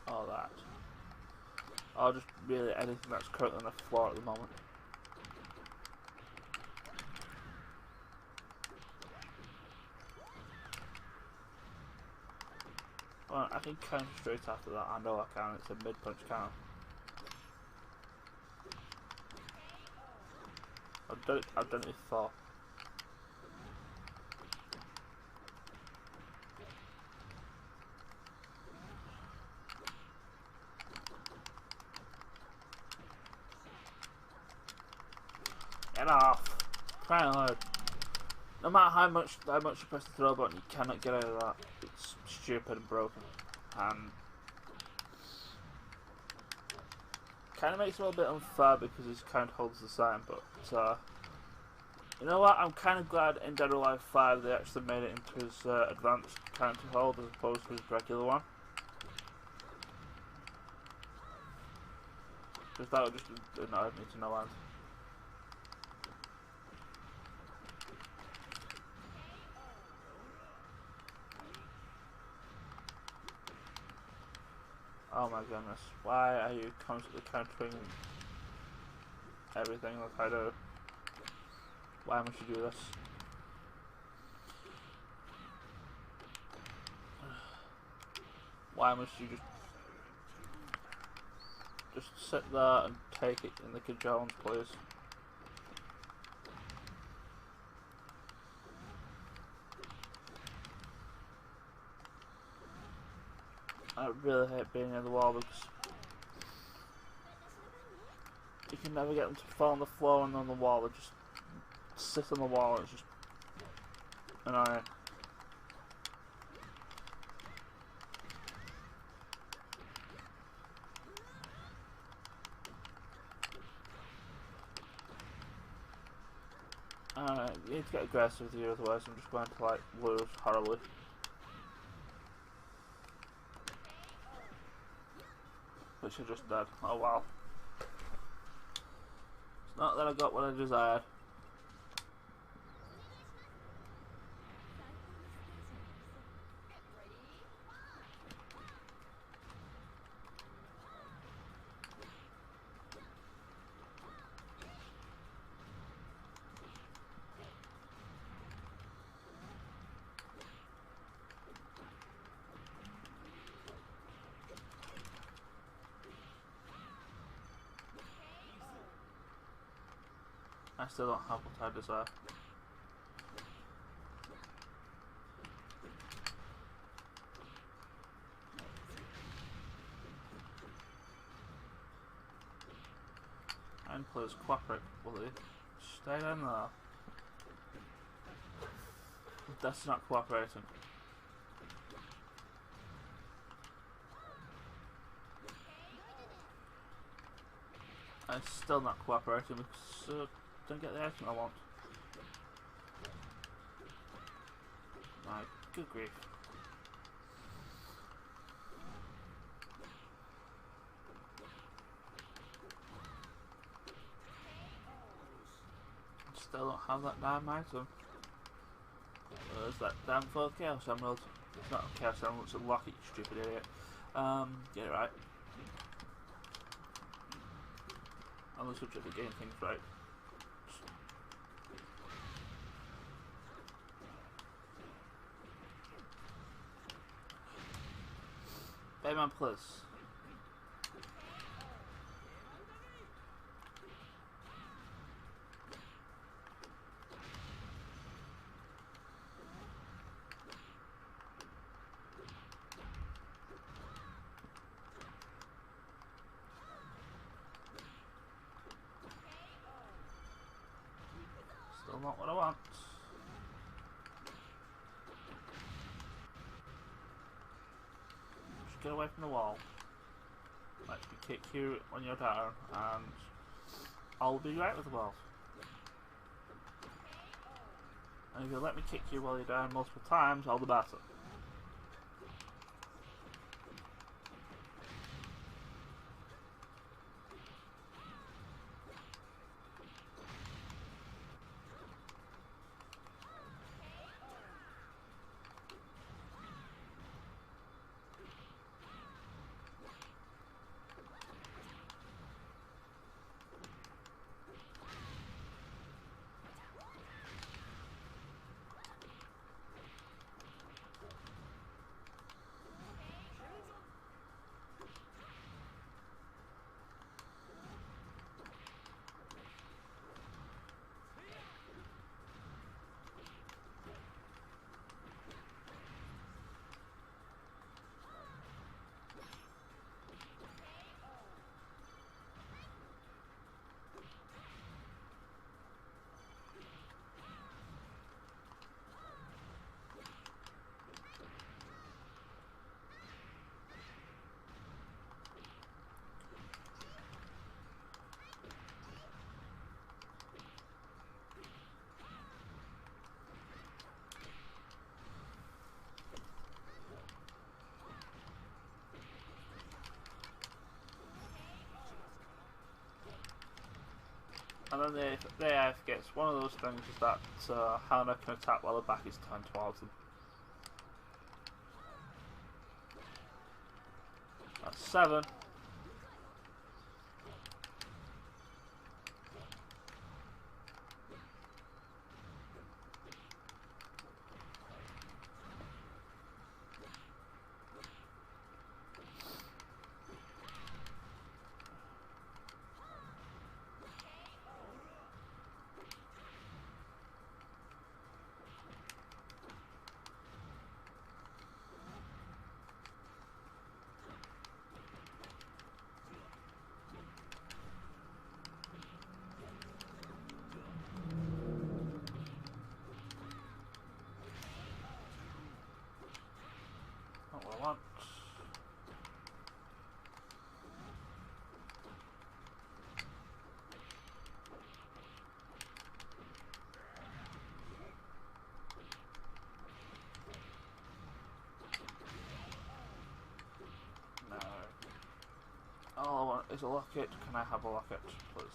All that. Or just really anything that's currently on the floor at the moment. Well, I can counter straight after that. I know I can. It's a mid-punch counter. I've done it before. Get off! Crying loud. No matter how much you press the throw button, you cannot get out of that. It's stupid and broken. And kind of makes it a little bit unfair because his count holds the same, but you know what, I'm kind of glad in Dead or Alive 5 they actually made it into his advanced counter hold as opposed to his regular one. Because that would just annoy me to no end. Oh my goodness, why are you constantly countering everything like I do? Why must you do this? Why must you just sit there and take it in the Jones, please? I really hate being near the wall because you can never get them to fall on the floor and on the wall. They just sit on the wall. It's just annoying. You need to get aggressive with you, otherwise I'm just going to like lose horribly. Which I just did. Oh wow. It's not that I got what I desired. I still don't have what I desire. And please cooperate, will you? Stay down there. That's not cooperating. I'm still not cooperating because I don't get the item I want. My good grief. Still don't have that damn item. There's that damn full Chaos Emerald. It's not a Chaos Emerald, it's a locket, you stupid idiot. Get it right. I'm the subject of getting things right. Bayman, please. Still not what I want. Just get away from the wall. Let me kick you when you're down, and I'll be right with the wall. And if you let me kick you while you're down multiple times, all the better. And then the AF gets one of those things is that Hannah can attack while the back is turned towards them. That's 7. want. No. All I want is a locket. Can I have a locket, please?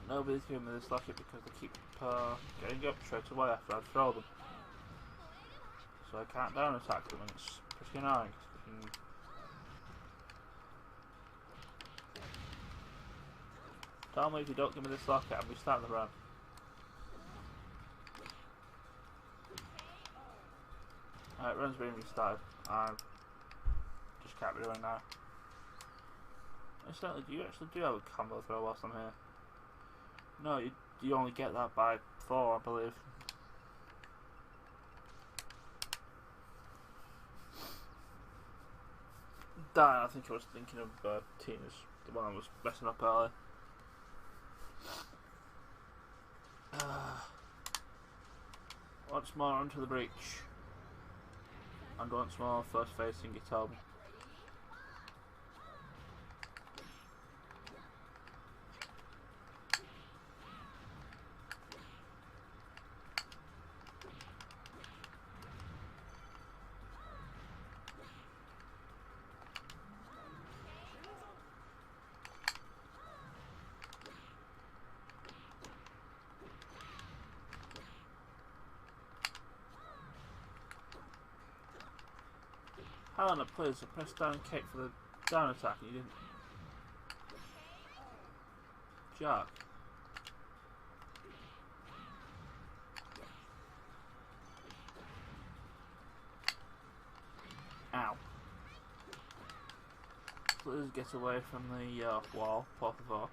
Nobody's giving me this locket because they keep getting up straight away after I throw them. So I can't down attack them, and it's pretty annoying. Tell me if you don't give me this locket, I'll restart the run. Alright, run's being restarted. I just can't be doing now. Incidentally, you actually do have a combo throw whilst I'm here. No, you only get that by 4, I believe. Dan, I think I was thinking of Tina's, the one I was messing up earlier. Once more onto the breach. And once more first facing Itomi. Helena, please, I pressed down kick for the down attack and you didn't. Jerk. Ow. Please get away from the wall, por favor.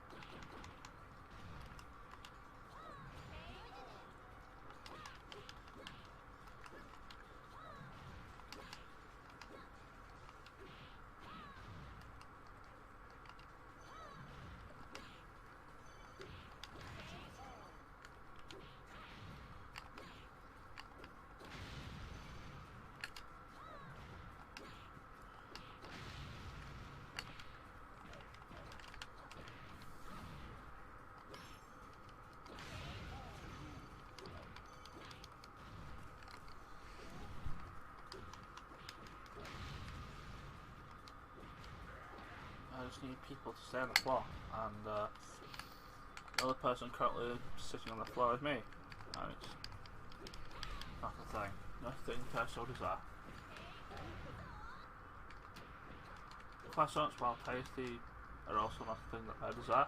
I just need people to stay on the floor, and the other person currently sitting on the floor is me, and it's not a thing. Nothing so desire. Croissants, while tasty, are also not a thing that I desire.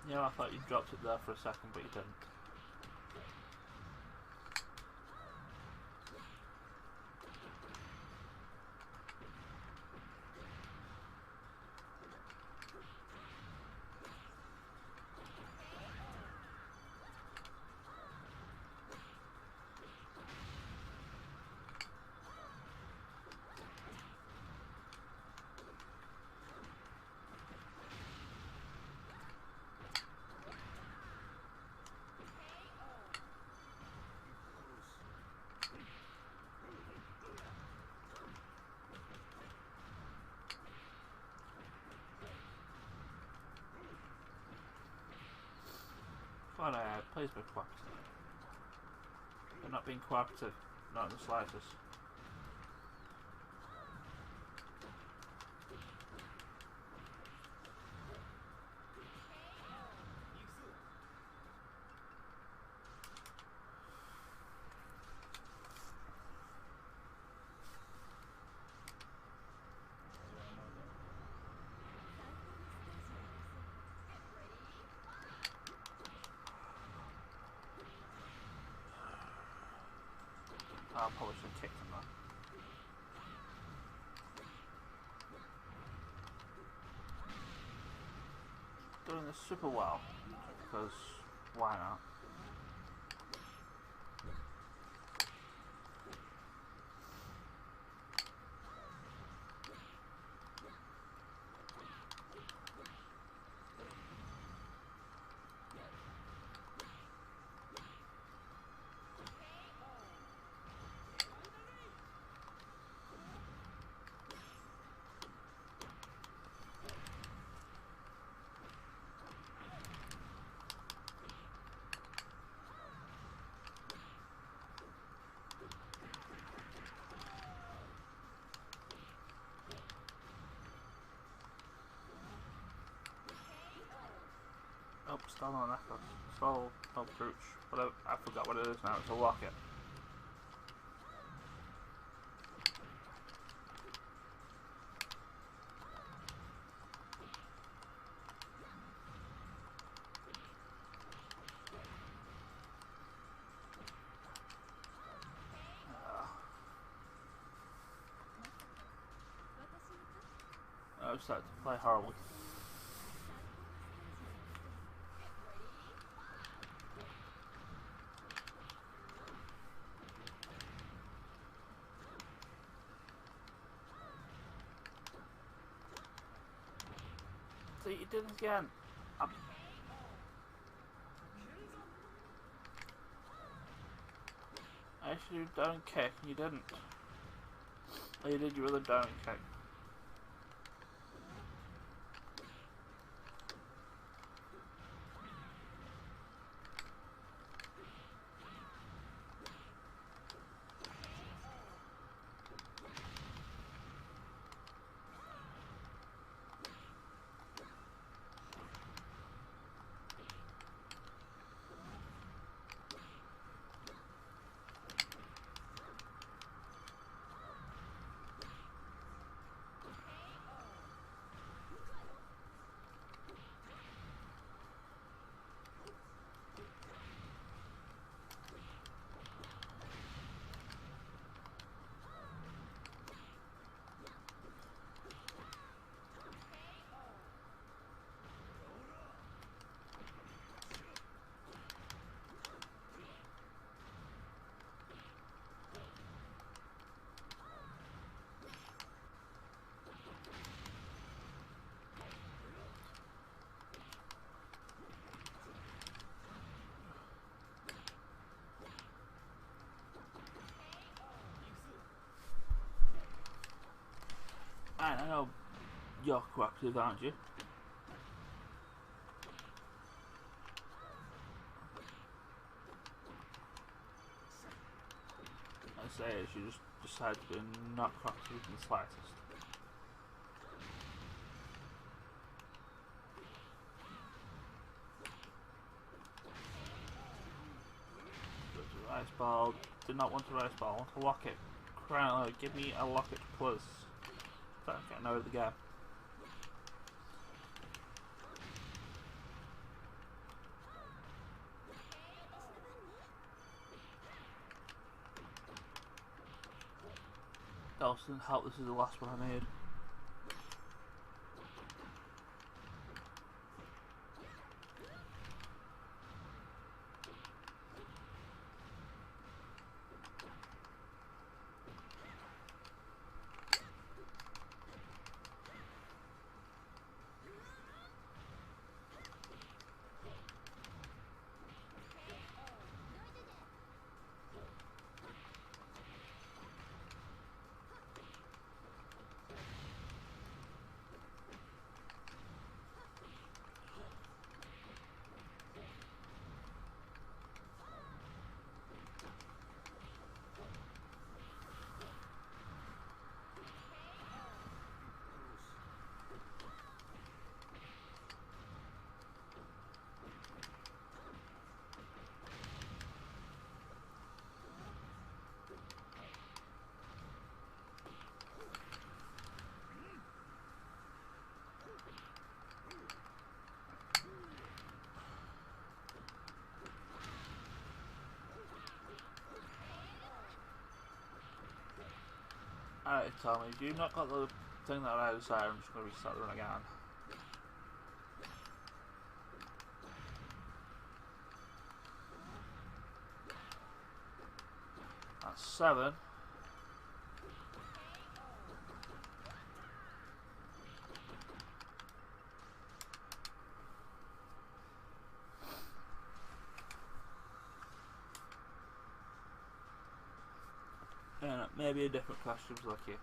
Yeah, I thought you dropped it there for a second, but you didn't. Fine, please be cooperative. They're not being cooperative, not in the slightest. I probably should have kicked him there. Doing this super well, because why not? Spell no necklace. Spell no brooch. Whatever. I forgot what it is now. It's a locket. I started to play horribly. So you did it again. I actually do down kick and you didn't. Oh, you did your other down kick. I know you're cooperative, aren't you? I say she just decided to be not cooperative in the slightest. Rice ball. Did not want a rice ball. I want a locket. Crown, give me a locket, please. Start getting out of the game. Dawson, help, this is the last one I need. Alright, Tommy, if you've not got the thing that I decided, I'm just going to restart the run again. That's 7. And maybe a different costumes like you.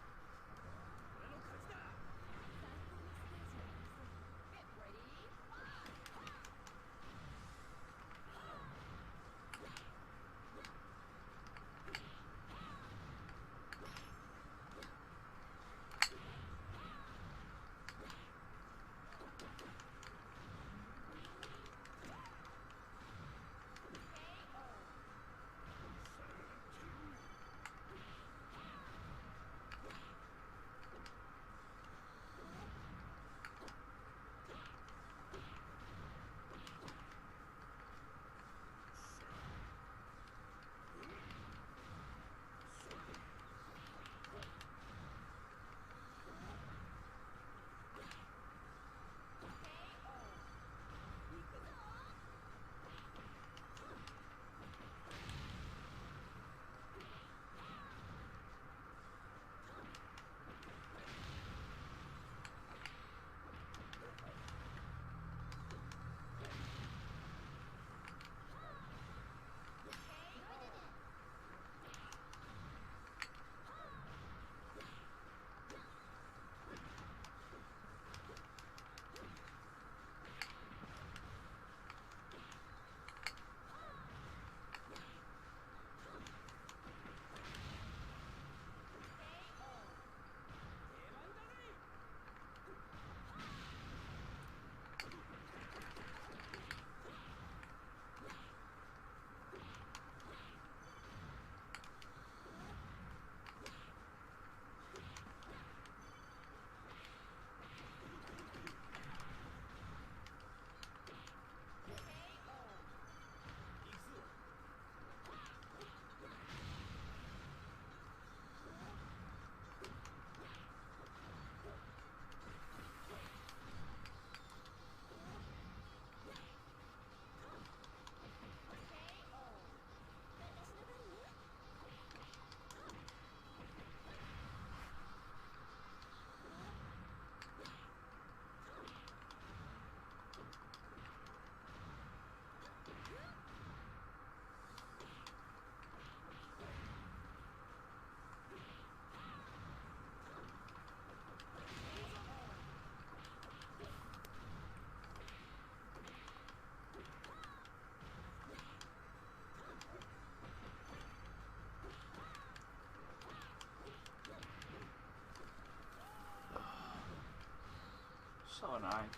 So annoying.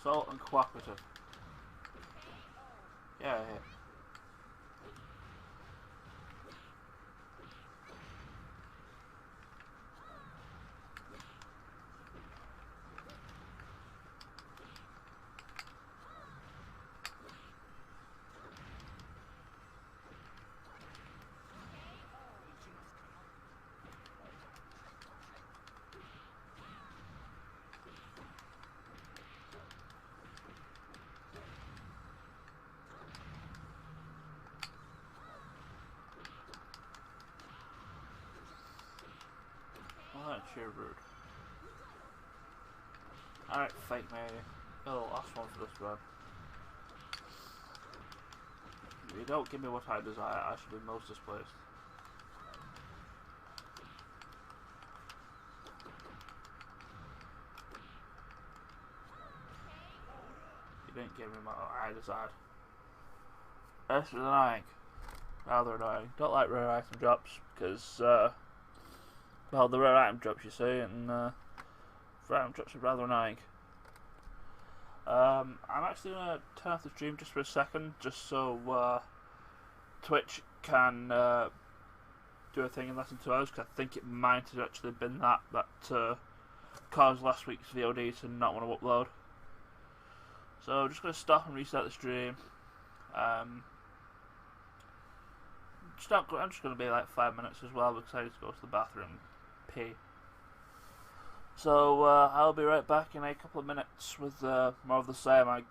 So uncooperative. Yeah, yeah. Well, that's sheer rude. Alright, fake me. Oh, last one for this run. If you don't give me what I desire, I should be most displaced. You didn't give me what I desired. This is annoying. Rather annoying. Don't like rare item drops because, well, the rare item drops you see, and rare item drops are rather annoying. I'm actually going to turn off the stream just for a second, just so Twitch can do a thing in less than 2 hours, because I think it might have actually been that caused last week's VOD to not want to upload. So I'm just going to stop and restart the stream. I'm just going to be like 5 minutes as well, because I need to go to the bathroom and pee. So I'll be right back in a couple of minutes with more of the same. I